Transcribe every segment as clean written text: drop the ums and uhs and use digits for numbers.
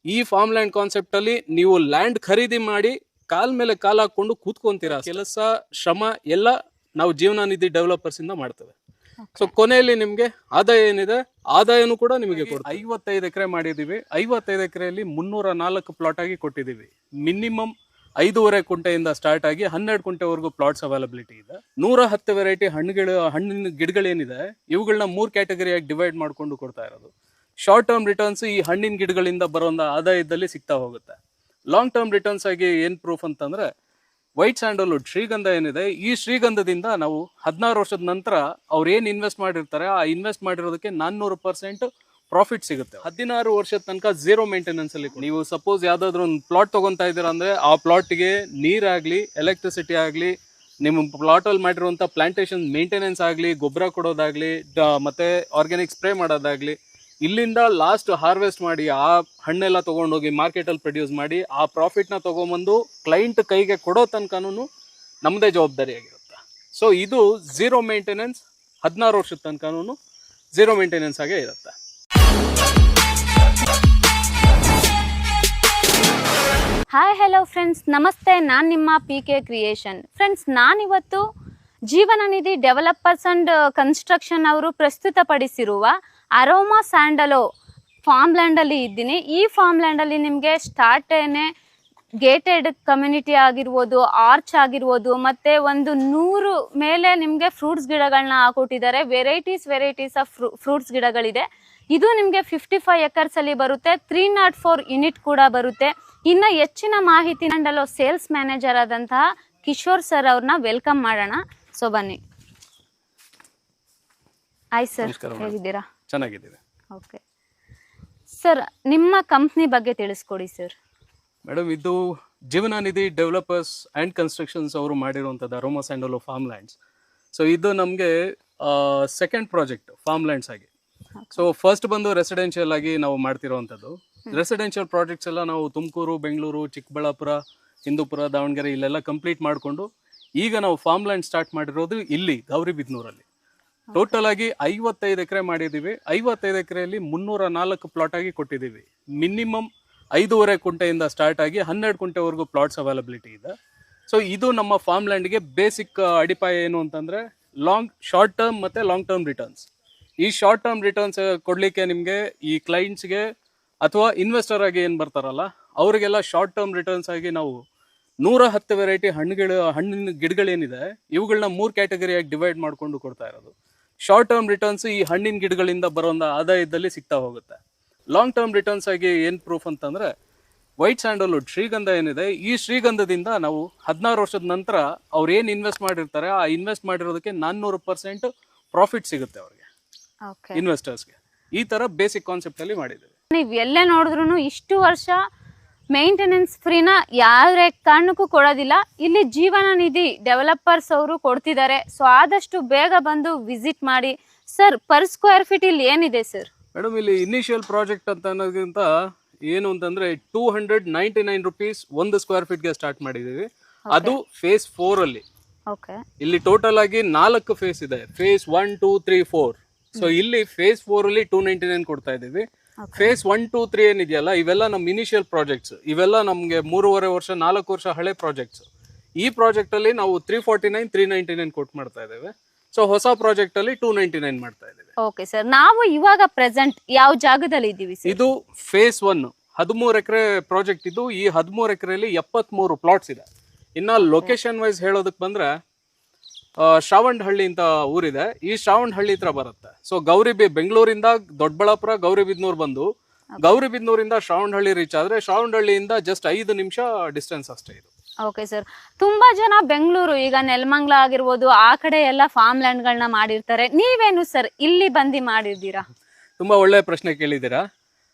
ಈ farm land concept ಅಲ್ಲಿ ನೀವು ಲ್ಯಾಂಡ್ ಖರೀದಿ ಮಾಡಿ ಕಾಲ್ ಮೇಲೆ ಕಾಲ್ ಹಾಕೊಂಡು ಕೂತ್ಕೊಂತೀರಾ. ಕೆಲಸ, ಶ್ರಮ ಎಲ್ಲ ನಾವು ಜೀವನ ನಿಧಿ ಡೆವಲಪರ್ಸ್ ಇಂದ ಮಾಡ್ತೇವೆ. ಸೊ ಕೊನೆಯಲ್ಲಿ ನಿಮ್ಗೆ ಆದಾಯ ಏನಿದೆ, ಆದಾಯನೂ ಕೂಡ ನಿಮಗೆ ಕೊಡ್ತೀವಿ. 55 ಎಕರೆ ಮಾಡಿದೀವಿ. 55 ಎಕರೆಯಲ್ಲಿ 304 ಪ್ಲಾಟ್ ಆಗಿ ಕೊಟ್ಟಿದೀವಿ. ಮಿನಿಮಮ್ 5.5 ಕುಂಟೆಯಿಂದ ಸ್ಟಾರ್ಟ್ ಆಗಿ 12 ಕುಂಟೆವರೆಗೂ ಪ್ಲಾಟ್ಸ್ ಅವೈಲಬಿಲಿಟಿ ಇದೆ. 110 ವೆರೈಟಿ ಹಣ್ಣಿನ ಗಿಡಗಳೇನಿದೆ ಇವುಗಳನ್ನ 3 ಕ್ಯಾಟಗರಿಯಾಗಿ ಡಿವೈಡ್ ಮಾಡ್ಕೊಂಡು ಕೊಡ್ತಾ ಇರೋದು. ಶಾರ್ಟ್ ಟರ್ಮ್ ರಿಟರ್ನ್ಸ್ ಈ ಹಣ್ಣಿನ ಗಿಡಗಳಿಂದ ಬರೋ ಆದಾಯದಲ್ಲಿ ಸಿಗ್ತಾ ಹೋಗುತ್ತೆ. ಲಾಂಗ್ ಟರ್ಮ್ ರಿಟರ್ನ್ಸ್ ಆಗಿ ಏನ್ ಪ್ರೂಫ್ ಅಂತಂದ್ರೆ ವೈಟ್ ಸ್ಯಾಂಡಲ್ವುಡ್ ಶ್ರೀಗಂಧ ಏನಿದೆ, ಈ ಶ್ರೀಗಂಧದಿಂದ ನಾವು 16 ವರ್ಷದ ನಂತರ ಅವ್ರು ಏನ್ ಇನ್ವೆಸ್ಟ್ ಮಾಡಿರ್ತಾರೆ ಆ ಇನ್ವೆಸ್ಟ್ ಮಾಡಿರೋದಕ್ಕೆ 400% ಪ್ರಾಫಿಟ್ ಸಿಗುತ್ತೆ. 16 ವರ್ಷದ ತನಕ ಝೀರೋ ಮೇಂಟೆನೆನ್ಸ್ ಅಲ್ಲಿ. ನೀವು ಸಪೋಸ್ ಯಾವ್ದಾದ್ರು ಒಂದು ಪ್ಲಾಟ್ ತಗೊಂತಾ ಇದ್ದೀರಾ ಅಂದ್ರೆ ಆ ಪ್ಲಾಟ್ಗೆ ನೀರಾಗ್ಲಿ, ಎಲೆಕ್ಟ್ರಿಸಿಟಿ ಆಗ್ಲಿ, ನಿಮ್ಮ ಪ್ಲಾಟ್ ಅಲ್ಲಿ ಮಾಡಿರುವಂತ ಪ್ಲಾಂಟೇಶನ್ ಮೇಂಟೆನೆನ್ಸ್ ಆಗ್ಲಿ, ಗೊಬ್ಬರ ಕೊಡೋದಾಗ್ಲಿ, ಮತ್ತೆ ಆರ್ಗ್ಯಾನಿಕ್ ಸ್ಪ್ರೇ ಮಾಡೋದಾಗ್ಲಿ, ಇಲ್ಲಿಂದ ಲಾಸ್ಟ್ ಹಾರ್ವೆಸ್ಟ್ ಮಾಡಿ ಆ ಹಣ್ಣೆಲ್ಲ ತಗೊಂಡೋಗಿ ಮಾರ್ಕೆಟ್ ಅಲ್ಲಿ ಪ್ರೊಡ್ಯೂಸ್ ಮಾಡಿ ಆ ಪ್ರಾಫಿಟ್ ನ ತಗೊಂಬಂದು ಕ್ಲೈಂಟ್ ಕೈಗೆ ಕೊಡೋ ತನಕನೂ ನಮ್ಮದೇ ಜವಾಬ್ದಾರಿಯಾಗಿರುತ್ತೆ. ಸೊ ಇದು ಝೀರೋ ಮೇಂಟೆನೆನ್ಸ್, 16 ವರ್ಷದ ತನಕನೂ ಝೀರೋ ಮೇಂಟೆನೆನ್ಸ್ ಆಗೇ ಇರುತ್ತೆ. ಹಾಯ್ ಹಲೋ ಫ್ರೆಂಡ್ಸ್, ನಮಸ್ತೆ. ನಾನು ನಿಮ್ಮ PK ಕ್ರಿಯೇಷನ್. ಫ್ರೆಂಡ್ಸ್, ನಾನಿವತ್ತು ಜೀವನ ನಿಧಿ ಡೆವಲಪರ್ಸ್ ಅಂಡ್ ಕನ್ಸ್ಟ್ರಕ್ಷನ್ ಅವರು ಪ್ರಸ್ತುತಪಡಿಸಿರುವ ಅರೋಮಾ ಸ್ಯಾಂಡಲೋ ಫಾರ್ಮ್ ಲ್ಯಾಂಡಲ್ಲಿ ಇದ್ದೀನಿ. ಈ ಫಾರ್ಮ್ ಲ್ಯಾಂಡಲ್ಲಿ ನಿಮಗೆ ಸ್ಟಾರ್ಟೇನೆ ಗೇಟೆಡ್ ಕಮ್ಯುನಿಟಿ ಆಗಿರ್ಬೋದು, ಆರ್ಚ್ ಆಗಿರ್ಬೋದು, ಮತ್ತು ಒಂದು 100 ಮೇಲೆ ನಿಮಗೆ ಫ್ರೂಟ್ಸ್ ಗಿಡಗಳನ್ನ ಹಾಕೊಟ್ಟಿದ್ದಾರೆ. ವೆರೈಟೀಸ್ ಆಫ್ ಫ್ರೂಟ್ಸ್ ಗಿಡಗಳಿದೆ. ಇದು ನಿಮಗೆ 55 ಎಕರ್ಸಲ್ಲಿ ಬರುತ್ತೆ. 304 ಯೂನಿಟ್ ಕೂಡ ಬರುತ್ತೆ. ಇನ್ನು ಹೆಚ್ಚಿನ ಮಾಹಿತಿ ಸ್ಯಾಂಡಲೋ ಸೇಲ್ಸ್ ಮ್ಯಾನೇಜರ್ ಆದಂತಹ ಕಿಶೋರ್ ಸರ್ ಅವ್ರನ್ನ ವೆಲ್ಕಮ್ ಮಾಡೋಣ. ಸೊ ಬನ್ನಿ. ಹಾಯ್ ಸರ್, ಹೇಗಿದ್ದೀರಾ? ಚೆನ್ನಾಗಿದ್ದೀವಿ. ಓಕೆ ಸರ್, ನಿಮ್ಮ ಕಂಪ್ನಿ ಬಗ್ಗೆ ತಿಳಿಸ್ಕೊಡಿ ಸರ್. ಮೇಡಮ್, ಇದು ಜೀವನ ನಿಧಿ ಡೆವಲಪರ್ಸ್ ಆ್ಯಂಡ್ ಕನ್ಸ್ಟ್ರಕ್ಷನ್ಸ್ ಅವರು ಮಾಡಿರುವಂಥದ್ದು ಅರೋಮಾ ಸ್ಯಾಂಡಲೋ ಫಾರ್ಮ್ ಲ್ಯಾಂಡ್ಸ್. ಸೊ ಇದು ನಮಗೆ ಸೆಕೆಂಡ್ ಪ್ರಾಜೆಕ್ಟ್ ಫಾರ್ಮ್ ಲ್ಯಾಂಡ್ಸ್ ಆಗಿ. ಸೊ ಫಸ್ಟ್ ಬಂದು ರೆಸಿಡೆನ್ಷಿಯಲ್ ಆಗಿ ನಾವು ಮಾಡ್ತಿರೋವಂಥದ್ದು. ರೆಸಿಡೆನ್ಷಿಯಲ್ ಪ್ರಾಜೆಕ್ಟ್ಸ್ ಎಲ್ಲ ನಾವು ತುಮಕೂರು, ಬೆಂಗಳೂರು, ಚಿಕ್ಕಬಳ್ಳಾಪುರ, ಹಿಂದೂಪುರ, ದಾವಣಗೆರೆ ಇಲ್ಲೆಲ್ಲ ಕಂಪ್ಲೀಟ್ ಮಾಡಿಕೊಂಡು ಈಗ ನಾವು ಫಾರ್ಮ್ ಲ್ಯಾಂಡ್ ಸ್ಟಾರ್ಟ್ ಮಾಡಿರೋದು ಇಲ್ಲಿ ಗೌರಿಬಿದನೂರಲ್ಲಿ. ಟೋಟಲ್ ಆಗಿ 55 ಎಕರೆ ಮಾಡಿದ್ದೀವಿ. 55 ಎಕರೆಯಲ್ಲಿ 304 ಪ್ಲಾಟ್ ಆಗಿ ಕೊಟ್ಟಿದ್ದೀವಿ. ಮಿನಿಮಮ್ 5.5 ಕುಂಟೆಯಿಂದ ಸ್ಟಾರ್ಟ್ ಆಗಿ 12 ಕುಂಟೆವರೆಗೂ ಪ್ಲಾಟ್ಸ್ ಅವೈಲಬಿಲಿಟಿ ಇದೆ. ಸೊ ಇದು ನಮ್ಮ ಫಾರ್ಮ್ ಲ್ಯಾಂಡ್ಗೆ ಬೇಸಿಕ್ ಅಡಿಪಾಯ ಏನು ಅಂತಂದ್ರೆ ಶಾರ್ಟ್ ಟರ್ಮ್ ಮತ್ತೆ ಲಾಂಗ್ ಟರ್ಮ್ ರಿಟರ್ನ್ಸ್. ಈ ಶಾರ್ಟ್ ಟರ್ಮ್ ರಿಟರ್ನ್ಸ್ ಕೊಡ್ಲಿಕ್ಕೆ ನಿಮಗೆ ಈ ಕ್ಲೈಂಟ್ಸ್ಗೆ ಅಥವಾ ಇನ್ವೆಸ್ಟರ್ ಆಗಿ ಏನು ಬರ್ತಾರಲ್ಲ ಅವರಿಗೆಲ್ಲ ಶಾರ್ಟ್ ಟರ್ಮ್ ರಿಟರ್ನ್ಸ್ ಆಗಿ ನಾವು 110 ವೆರೈಟಿ ಹಣ್ಣಿನ ಗಿಡಗಳೇನಿದೆ ಇವುಗಳನ್ನ 3 ಕ್ಯಾಟಗರಿಯಾಗಿ ಡಿವೈಡ್ ಮಾಡ್ಕೊಂಡು ಕೊಡ್ತಾ ಇರೋದು. ಶಾರ್ಟ್ ಟರ್ಮ್ ರಿಟರ್ನ್ಸ್ ಈ ಹಣ್ಣಿನ ಗಿಡಗಳಿಂದ ಬರೋ ಆದಾಯದಲ್ಲಿ ಸಿಗ್ತಾ ಹೋಗುತ್ತೆ. ಲಾಂಗ್ ಟರ್ಮ್ ರಿಟರ್ನ್ಸ್ ಆಗಿ ಏನ್ ಪ್ರೂಫ್ ಅಂತಂದ್ರೆ ವೈಟ್ ಸ್ಯಾಂಡಲ್ವುಡ್ ಶ್ರೀಗಂಧ ಏನಿದೆ, ಈ ಶ್ರೀಗಂಧದಿಂದ ನಾವು 16 ವರ್ಷದ ನಂತರ ಅವ್ರು ಏನ್ ಇನ್ವೆಸ್ಟ್ ಮಾಡಿರ್ತಾರೆ ಆ ಇನ್ವೆಸ್ಟ್ ಮಾಡಿರೋದಕ್ಕೆ 400% ಪ್ರಾಫಿಟ್ ಸಿಗುತ್ತೆ ಅವ್ರಿಗೆ, ಇನ್ವೆಸ್ಟರ್ಸ್ಗೆ. ಈ ತರ ಬೇಸಿಕ್ ಕಾನ್ಸೆಪ್ಟ್ ಅಲ್ಲಿ ಮಾಡಿದ್ದೀವಿ. ನೀವು ಎಲ್ಲೇ ನೋಡಿದ್ರು ಇಷ್ಟು ವರ್ಷ ಮೇಂಟೆನೆನ್ಸ್ ಫ್ರೀನ ಯಾವ ಕಾರಣಕ್ಕೂ ಕೊಡೋದಿಲ್ಲ. ಇಲ್ಲಿ ಜೀವನ ನಿಧಿ ಡೆವಲಪರ್ಸ್ ಅವರು ಕೊಡ್ತಿದ್ದಾರೆ. ಸೊ ಆದಷ್ಟು ಬೇಗ ಬಂದು ವಿಸಿಟ್ ಮಾಡಿ. ಸರ್, ಪರ್ ಸ್ಕ್ವೇರ್ ಫೀಟ್ ಇಲ್ಲಿ ಏನಿದೆ ಸರ್? ಮೇಡಮ್, ಇಲ್ಲಿ ಇನಿಷಿಯಲ್ ಪ್ರಾಜೆಕ್ಟ್ ಅಂತ ಅನ್ನೋದಕ್ಕಿಂತ ಏನು ಅಂತಂದ್ರೆ 299 ರುಪೀಸ್ 1 ಸ್ಕ್ವೇರ್ ಫೀಟ್ಗೆ ಸ್ಟಾರ್ಟ್ ಮಾಡಿದೀವಿ. ಅದು ಫೇಸ್ 4 ಅಲ್ಲಿ. ಇಲ್ಲಿ ಟೋಟಲ್ ಆಗಿ 4 ಫೇಸ್ ಇದೆ. ಫೇಸ್ 1, 2, 3, 4. ಸೊ ಇಲ್ಲಿ ಫೇಸ್ 4 ಅಲ್ಲಿ 299 ಕೊಡ್ತಾ ಇದೀವಿ. ಫೇಸ್ 1, 2, 3 ಏನಿದೆಯಲ್ಲ ಇವೆಲ್ಲ ನಮ್ಮ ಇನಿಷಿಯಲ್ ಪ್ರಾಜೆಕ್ಟ್ಸ್. ಇವೆಲ್ಲ ನಮ್ಗೆ 3.5 ವರ್ಷ 4 ವರ್ಷ ಹಳೆ ಪ್ರಾಜೆಕ್ಟ್ಸ್. ಈ ಪ್ರಾಜೆಕ್ಟ್ ಅಲ್ಲಿ ನಾವು 349, 399 ಕೊಟ್ಟು ಮಾಡ್ತಾ ಇದ್ದೇವೆ. ಸೊ ಹೊಸ ಪ್ರಾಜೆಕ್ಟ್ ಅಲ್ಲಿ 299 ಮಾಡ್ತಾ ಇದ್ದೇವೆ. ಓಕೆ ಸರ್, ನಾವು ಇವಾಗ ಪ್ರೆಸೆಂಟ್ ಯಾವ ಜಾಗದಲ್ಲಿ ಇದ್ದೀವಿ? ಇದು ಫೇಸ್ 1 13 ಎಕರೆ ಪ್ರಾಜೆಕ್ಟ್. ಇದು ಈ 13 ಎಕರೆಯಲ್ಲಿ 73 ಪ್ಲಾಟ್ಸ್ ಇದೆ. ಇನ್ನ ಲೊಕೇಶನ್ ವೈಸ್ ಹೇಳೋದಕ್ ಬಂದ್ರೆ ಶ್ರಾವಣಹಳ್ಳಿ ಅಂತ ಊರಿದೆ. ಈ ಶ್ರಾವಣಹಳ್ಳಿ ಹತ್ರ ಬರುತ್ತೆ. ಸೊ ಬೆಂಗಳೂರಿಂದ ದೊಡ್ಡಬಳ್ಳಾಪುರ, ಗೌರಿಬಿದನೂರ್ ಬಂದು ಗೌರಿಬಿದನೂರಿಂದ ಶ್ರಾವಣಹಳ್ಳಿ ರೀಚ್ ಆದ್ರೆ ಶ್ರಾವಣಹಳ್ಳಿಯಿಂದ ಜಸ್ಟ್ 5 ನಿಮಿಷ ಡಿಸ್ಟೆನ್ಸ್ ಅಷ್ಟೇ ಇದು. ಓಕೆ ಸರ್, ತುಂಬಾ ಜನ ಬೆಂಗಳೂರು, ಈಗ ನೆಲಮಂಗಲ ಆಗಿರ್ಬೋದು, ಆ ಕಡೆ ಎಲ್ಲ ಫಾರ್ಮ್ ಲ್ಯಾಂಡ್ ಗಳನ್ನ ಮಾಡಿರ್ತಾರೆ. ನೀವೇನು ಸರ್ ಇಲ್ಲಿ ಬಂದು ಮಾಡಿದ್ದೀರಾ? ತುಂಬಾ ಒಳ್ಳೆ ಪ್ರಶ್ನೆ ಕೇಳಿದ್ದೀರಾ.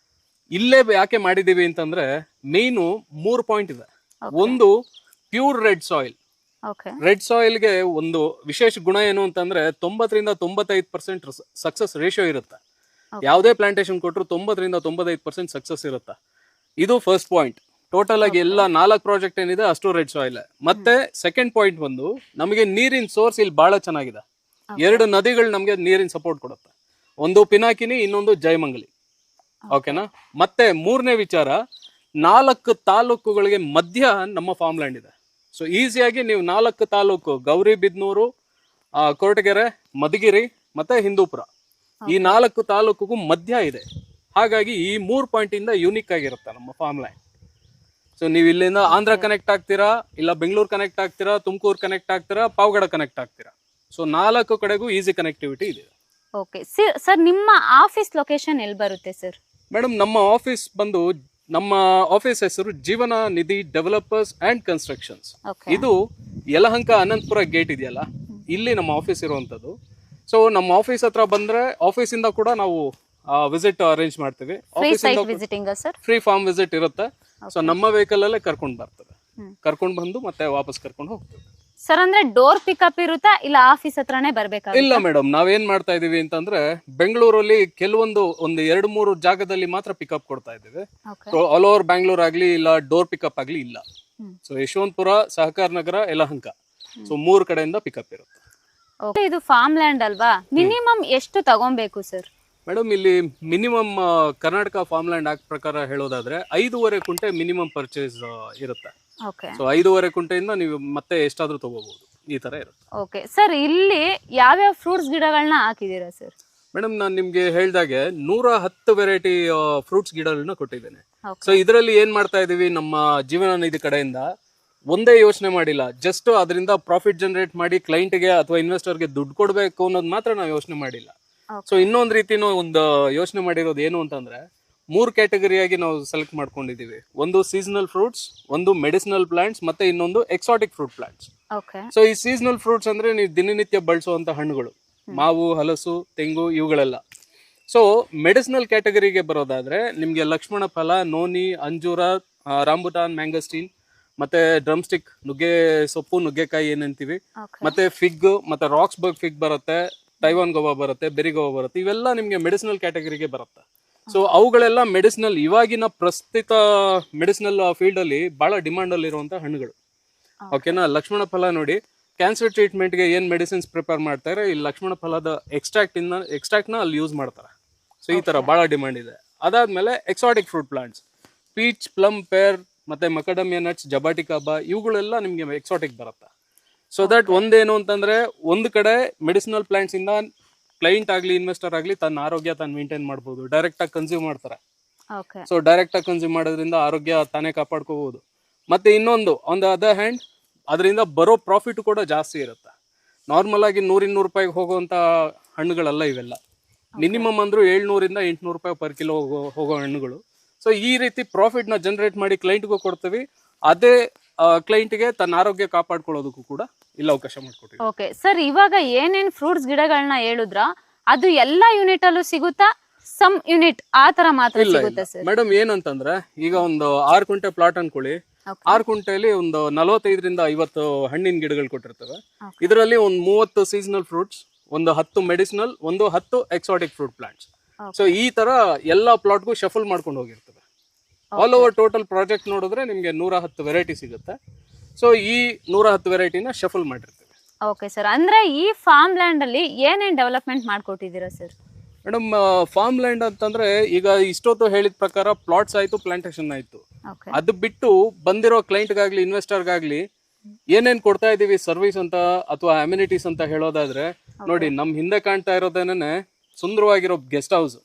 ಇಲ್ಲೇ ಯಾಕೆ ಮಾಡಿದೀವಿ ಅಂತಂದ್ರೆ ಮೇನು 3 ಪಾಯಿಂಟ್ ಇದೆ. ಒಂದು, ಪ್ಯೂರ್ ರೆಡ್ ಸಾಯಿಲ್. ರೆಡ್ ಸಾಯಿಲ್ಗೆ ಒಂದು ವಿಶೇಷ ಗುಣ ಏನು ಅಂತಂದ್ರೆ 90ರಿಂದ 95% ಸಕ್ಸಸ್ ರೇಷಿಯೋ ಇರುತ್ತೆ. ಯಾವುದೇ ಪ್ಲಾಂಟೇಶನ್ ಕೊಟ್ಟರು 90ರಿಂದ 95% ಸಕ್ಸಸ್ ಇರುತ್ತೆ. ಇದು ಫಸ್ಟ್ ಪಾಯಿಂಟ್. ಟೋಟಲ್ ಆಗಿ ಎಲ್ಲ 4 ಪ್ರಾಜೆಕ್ಟ್ ಏನಿದೆ ಅಷ್ಟು ರೆಡ್ ಸಾಯಿಲ್. ಮತ್ತೆ ಸೆಕೆಂಡ್ ಪಾಯಿಂಟ್ ಬಂದು ನಮಗೆ ನೀರಿನ ಸೋರ್ಸ್ ಇಲ್ಲಿ ಬಹಳ ಚೆನ್ನಾಗಿದೆ. 2 ನದಿಗಳು ನಮಗೆ ನೀರಿನ ಸಪೋರ್ಟ್ ಕೊಡುತ್ತೆ. ಒಂದು ಪಿನಾಕಿನಿ, ಇನ್ನೊಂದು ಜಯಮಂಗಲಿ. ಓಕೆನಾ? ಮತ್ತೆ 3ನೇ ವಿಚಾರ, 4 ತಾಲೂಕುಗಳಿಗೆ ಮಧ್ಯ ನಮ್ಮ ಫಾರ್ಮ್ ಲ್ಯಾಂಡ್ ಇದೆ. ಸೊ ಈಸಿಯಾಗಿ ನೀವು 4 ತಾಲೂಕು, ಗೌರಿಬಿದನೂರು, ಕೊರಟಗೆರೆ, ಮಧುಗಿರಿ ಮತ್ತೆ ಹಿಂದೂಪುರ, ಈ 4 ತಾಲೂಕಿಗೂ ಮಧ್ಯ ಇದೆ. ಹಾಗಾಗಿ ಈ 3 ಪಾಯಿಂಟ್ ಇಂದ ಯೂನಿಕ್ ಆಗಿರುತ್ತೆ ನಮ್ಮ ಫಾರ್ಮ್ ಲ್ಯಾಂಡ್. ಸೊ ನೀವು ಇಲ್ಲಿಂದ ಆಂಧ್ರ ಕನೆಕ್ಟ್ ಆಗ್ತೀರಾ, ಇಲ್ಲ ಬೆಂಗಳೂರು ಕನೆಕ್ಟ್ ಆಗ್ತೀರಾ, ತುಮಕೂರು ಕನೆಕ್ಟ್ ಆಗ್ತೀರಾ, ಪಾವಗಡ ಕನೆಕ್ಟ್ ಆಗ್ತೀರಾ. ಸೊ 4 ಕಡೆಗೂ ಈಸಿ ಕನೆಕ್ಟಿವಿಟಿ ಇದೆ. ಓಕೆ ಸರ್, ನಿಮ್ಮ ಆಫೀಸ್ ಲೊಕೇಶನ್ ಎಲ್ಲಿ ಬರುತ್ತೆ ಸರ್? ಮೇಡಮ್, ನಮ್ಮ ಆಫೀಸ್ ಬಂದು, ನಮ್ಮ ಆಫೀಸ್ ಹೆಸರು ಜೀವನ ನಿಧಿ ಡೆವಲಪರ್ಸ್ ಅಂಡ್ ಕನ್ಸ್ಟ್ರಕ್ಷನ್ಸ್. ಇದು ಯಲಹಂಕ ಅನಂತಪುರ ಗೇಟ್ ಇದೆಯಲ್ಲ, ಇಲ್ಲಿ ನಮ್ಮ ಆಫೀಸ್ ಇರುವಂತದ್ದು. ಸೊ ನಮ್ಮ ಆಫೀಸ್ ಹತ್ರ ಬಂದ್ರೆ ಆಫೀಸಿಂದ ಕೂಡ ನಾವು ವಿಸಿಟ್ ಅರೇಂಜ್ ಮಾಡ್ತೀವಿ. ಫ್ರೀ ಫಾರ್ಮ್ ವಿಸಿಟ್ ಇರುತ್ತೆ. ಸೊ ನಮ್ಮ ವೆಹಿಕಲ್ ಅಲ್ಲೇ ಕರ್ಕೊಂಡು ಬರ್ತದೆ, ಕರ್ಕೊಂಡು ಬಂದು ಮತ್ತೆ ವಾಪಸ್ ಕರ್ಕೊಂಡು ಹೋಗ್ತೀವಿ. ಸರ್ ಅಂದ್ರೆ ಡೋರ್ ಪಿಕಪ್ ಇರುತ್ತಾ ಇಲ್ಲ ಆಫೀಸ್ ಹತ್ರನೇ ಬರ್ಬೇಕಾ? ಇಲ್ಲ ಮೇಡಮ್, ನಾವೇನ್ ಮಾಡ್ತಾ ಇದೀವಿ ಅಂತಂದ್ರೆ ಬೆಂಗಳೂರಲ್ಲಿ ಕೆಲವೊಂದು 1-2-3 ಜಾಗದಲ್ಲಿ ಮಾತ್ರ ಪಿಕಪ್ ಕೊಡ್ತಾ ಇದೀವಿ. ಆಲ್ ಓವರ್ ಬ್ಯಾಂಗ್ಳೂರ್ ಆಗ್ಲಿ ಇಲ್ಲ ಡೋರ್ ಪಿಕಪ್ ಆಗ್ಲಿ ಇಲ್ಲ. ಸೊ ಯಶವಂತಪುರ, ಸಹಕಾರ ನಗರ, ಯಲಹಂಕ, ಸೊ 3 ಕಡೆಯಿಂದ ಪಿಕಪ್ ಇರುತ್ತೆ. ಇದು ಫಾರ್ಮ್ ಲ್ಯಾಂಡ್ ಅಲ್ವಾ, ಮಿನಿಮಮ್ ಎಷ್ಟು ತಗೊಬೇಕು ಸರ್? ಮೇಡಮ್, ಇಲ್ಲಿ minimum Karnataka farm land act ಪ್ರಕಾರ ಹೇಳೋದಾದ್ರೆ 5.5 ಕುಂಟೆ ಮಿನಿಮಮ್ ಪರ್ಚೇಸ್ ಇರುತ್ತೆ. ಸೊ 5.5 ಕುಂಟೆಯಿಂದ ನೀವು ಮತ್ತೆ ಎಷ್ಟಾದ್ರೂ ತಗೋಬಹುದು, ಈ ತರ ಇರುತ್ತೆ. ಓಕೆ ಸರ್, ಇಲ್ಲಿ ಯಾವ್ಯಾವ ಫ್ರೂಟ್ಸ್ ಗಿಡಗಳನ್ನ ಹಾಕಿದೀರಾ ಸರ್? ಮೇಡಮ್, ನಾನು ನಿಮ್ಗೆ ಹೇಳ್ದಾಗೆ 110 ವೆರೈಟಿ ಫ್ರೂಟ್ಸ್ ಗಿಡಗಳನ್ನ ಕೊಟ್ಟಿದ್ದೇನೆ. ಸೊ ಇದರಲ್ಲಿ ಏನ್ ಮಾಡ್ತಾ ಇದೀವಿ, ನಮ್ಮ ಜೀವನ ನಿಧಿ ಕಡೆಯಿಂದ ಒಂದೇ ಯೋಚನೆ ಮಾಡಿಲ್ಲ, ಜಸ್ಟ್ ಅದರಿಂದ ಪ್ರಾಫಿಟ್ ಜನರೇಟ್ ಮಾಡಿ ಕ್ಲೈಂಟ್ಗೆ ಅಥವಾ ಇನ್ವೆಸ್ಟರ್ಗೆ ದುಡ್ಡು ಕೊಡಬೇಕು ಅನ್ನೋದು ಮಾತ್ರ ನಾವು ಯೋಚನೆ ಮಾಡಿಲ್ಲ. ಸೊ ಇನ್ನೊಂದು ರೀತಿನೂ ಒಂದು ಯೋಚನೆ ಮಾಡಿರೋದು ಏನು ಅಂತಂದ್ರೆ, 3 ಕ್ಯಾಟಗರಿಯಾಗಿ ನಾವು ಸೆಲೆಕ್ಟ್ ಮಾಡ್ಕೊಂಡಿದೀವಿ. ಒಂದು ಸೀಸನಲ್ ಫ್ರೂಟ್ಸ್, ಒಂದು ಮೆಡಿಸಿನಲ್ ಪ್ಲಾಂಟ್ಸ್, ಮತ್ತೆ ಇನ್ನೊಂದು ಎಕ್ಸಾಟಿಕ್ ಫ್ರೂಟ್ ಪ್ಲಾಂಟ್ಸ್. ಸೊ ಈ ಸೀಸನಲ್ ಫ್ರೂಟ್ಸ್ ಅಂದ್ರೆ ನೀವು ದಿನನಿತ್ಯ ಬಳಸುವಂತ ಹಣ್ಣುಗಳು, ಮಾವು, ಹಲಸು, ತೆಂಗು, ಇವುಗಳೆಲ್ಲ. ಸೊ ಮೆಡಿಸಿನಲ್ ಕ್ಯಾಟಗರಿಗೆ ಬರೋದಾದ್ರೆ ನಿಮ್ಗೆ ಲಕ್ಷ್ಮಣ ಫಲ, ನೋನಿ, ಅಂಜೂರ, ರಾಂಬುಟಾನ್, ಮ್ಯಾಂಗೋಸ್ಟೀನ್, ಮತ್ತೆ ಡ್ರಮ್ ಸ್ಟಿಕ್, ನುಗ್ಗೆ ಸೊಪ್ಪು, ನುಗ್ಗೆಕಾಯಿ ಏನಂತೀವಿ, ಮತ್ತೆ ಫಿಗ್, ಮತ್ತೆ ರಾಕ್ಸ್ಬರ್ಗ್ ಫಿಗ್ ಬರುತ್ತೆ, ಟೈವಾನ್ ಗೋವಾ ಬರುತ್ತೆ, ಬೆರಿ ಗೋವಾ ಬರುತ್ತೆ. ಇವೆಲ್ಲ ನಿಮ್ಗೆ ಮೆಡಿಸಿನಲ್ ಕ್ಯಾಟಗರಿಗೆ ಬರುತ್ತೆ. ಸೊ ಅವುಗಳೆಲ್ಲ ಮೆಡಿಸಿನಲ್, ಇವಾಗಿನ ಪ್ರಸ್ತುತ ಮೆಡಿಸಿನಲ್ ಫೀಲ್ಡ್ ಅಲ್ಲಿ ಬಹಳ ಡಿಮಾಂಡ್ ಅಲ್ಲಿ ಇರುವಂತ ಹಣ್ಣುಗಳು. ಓಕೆನಾ? ಲಕ್ಷ್ಮಣ ಫಲ ನೋಡಿ, ಕ್ಯಾನ್ಸರ್ ಟ್ರೀಟ್ಮೆಂಟ್ ಗೆ ಏನ್ ಮೆಡಿಸಿನ್ಸ್ ಪ್ರಿಪೇರ್ ಮಾಡ್ತಾರೆ, ಈ ಲಕ್ಷ್ಮಣ ಫಲದ ಎಕ್ಸ್ಟ್ರಾಕ್ಟ್ ನ ಅಲ್ಲಿ ಯೂಸ್ ಮಾಡ್ತಾರೆ. ಸೊ ಈ ತರ ಬಹಳ ಡಿಮಾಂಡ್ ಇದೆ. ಅದಾದ್ಮೇಲೆ exotic fruit plants, peach, plum, pear, ಮತ್ತೆ ಮಕಡಮಿಯಾ ನಟ್ಸ್, ಜಬಾಟಿಕಾಬಾ, ಇವುಗಳೆಲ್ಲ ನಿಮ್ಗೆ ಎಕ್ಸಾಟಿಕ್ ಬರುತ್ತೆ. ಸೊ ದಟ್ ಒಂದೇನು ಅಂತಂದ್ರೆ, ಒಂದು ಕಡೆ ಮೆಡಿಸಿನಲ್ ಪ್ಲಾಂಟ್ಸ್ ಇಂದ ಕ್ಲೈಂಟ್ ಆಗ್ಲಿ ಇನ್ವೆಸ್ಟರ್ ಆಗ್ಲಿ ತನ್ನ ಆರೋಗ್ಯ ತಾನು ಮೇಂಟೈನ್ ಮಾಡಬಹುದು, ಡೈರೆಕ್ಟ್ ಆಗಿ ಕನ್ಸ್ಯೂಮ್ ಮಾಡ್ತಾರೆ. ಸೊ ಡೈರೆಕ್ಟ್ ಆಗಿ ಕನ್ಸ್ಯೂಮ್ ಮಾಡೋದ್ರಿಂದ ಆರೋಗ್ಯ ತಾನೇ ಕಾಪಾಡ್ಕೋಬಹುದು. ಮತ್ತೆ ಇನ್ನೊಂದು, ಆನ್ ದ ಅದರ್ ಹ್ಯಾಂಡ್, ಅದರಿಂದ ಬರೋ ಪ್ರಾಫಿಟ್ ಕೂಡ ಜಾಸ್ತಿ ಇರುತ್ತೆ. ನಾರ್ಮಲ್ ಆಗಿ 100-200 ರೂಪಾಯಿಗೆ ಹೋಗುವಂತ ಹಣ್ಣುಗಳೆಲ್ಲ ಇವೆಲ್ಲ. ಮಿನಿಮಮ್ ಅಂದ್ರೂ 700-800 ರೂಪಾಯಿ ಪರ್ ಕಿಲೋ ಹೋಗೋ ಹಣ್ಣುಗಳು. ಸೊ ಈ ರೀತಿ ಪ್ರಾಫಿಟ್ ನ ಜನರೇಟ್ ಮಾಡಿ ಕ್ಲೈಂಟ್ಗೂ ಕೊಡ್ತೀವಿ. ಅದೇ ಕ್ಲೈಂಟ್ಗೆ ತನ್ನ ಆರೋಗ್ಯ ಕಾಪಾಡ್ಕೊಳ್ಳೋದಕ್ಕೂ ಕೂಡ ಇಲ್ಲ ಅವಕಾಶ ಮಾಡ್ಕೊಟ್ಟಿವಿ. ಓಕೆ ಸರ್, ಇವಾಗ ಏನೇನ್ ಫ್ರೂಟ್ಸ್ ಗಿಡಗಳನ್ನ ಹೇಳಿದ್ರ ಅದು ಎಲ್ಲಾ ಯೂನಿಟ್ ಅಲ್ಲೂ ಸಿಗುತ್ತಾ, ಸಮ್ ಯೂನಿಟ್ ಆ ತರ ಮಾತ್ರ ಸಿಗುತ್ತೆ ಸರ್? ಮೇಡಮ್, ಏನಂತಂದ್ರೆ ಈಗ ಒಂದು 6 ಕುಂಟೆ ಪ್ಲಾಟ್ ಅನ್ಕೊಳ್ಳಿ, 6 ಕುಂಟೆಯಲ್ಲಿ ಒಂದು 45-50 ಹಣ್ಣಿನ ಗಿಡಗಳು ಕೊಟ್ಟಿರ್ತವೆ. ಇದರಲ್ಲಿ ಒಂದು 30 ಸೀಸನಲ್ ಫ್ರೂಟ್ಸ್, ಒಂದು 10 ಮೆಡಿಸಿನಲ್, ಒಂದು 10 ಎಕ್ಸಾಟಿಕ್ ಫ್ರೂಟ್ ಪ್ಲಾಂಟ್ಸ್. ಸೊ ಈ ತರ ಎಲ್ಲಾ ಪ್ಲಾಟ್ಗೂ ಶಫಲ್ ಮಾಡ್ಕೊಂಡು ಹೋಗಿರ್ತವೆ. ಆಲ್ ಓವರ್ ಟೋಟಲ್ ಪ್ರಾಜೆಕ್ಟ್ ನೋಡಿದ್ರೆ ನಿಮ್ಗೆ 110 ವೆರೈಟಿ ಸಿಗುತ್ತೆ. ಸೊ ಈ 110 ವೆರೈಟಿನ ಶಫಲ್ ಮಾಡಿರ್ತೀವಿ. ಓಕೆ ಸರ್, ಅಂದ್ರೆ ಈ ಫಾರ್ಮ್ ಲ್ಯಾಂಡ್ ಅಲ್ಲಿ ಏನೇನ್ ಡೆವಲಪ್ಮೆಂಟ್ ಮಾಡ್ಕೊಟ್ಟಿದ್ದೀರಾ ಸರ್? ಮೇಡಮ್, ಫಾರ್ಮ್ ಲ್ಯಾಂಡ್ ಅಂತಂದ್ರೆ ಈಗ ಇಷ್ಟೊತ್ತು ಹೇಳಿದ ಪ್ರಕಾರ ಪ್ಲಾಟ್ಸ್ ಆಯ್ತು, ಪ್ಲಾಂಟೇಶನ್ ಆಯ್ತು. ಅದು ಬಿಟ್ಟು ಬಂದಿರೋ ಕ್ಲೈಂಟ್ಗಾಗ್ಲಿ ಇನ್ವೆಸ್ಟರ್ಗಾಗ್ಲಿ ಏನೇನ್ ಕೊಡ್ತಾ ಇದೀವಿ ಸರ್ವಿಸ್ ಅಂತ ಅಥವಾ ಅಮ್ಯುನಿಟೀಸ್ ಅಂತ ಹೇಳೋದಾದ್ರೆ, ನೋಡಿ ನಮ್ ಹಿಂದೆ ಕಾಣ್ತಾ ಇರೋದೇನೆ ಸುಂದರವಾಗಿರೋ ಗೆಸ್ಟ್ ಹೌಸ್.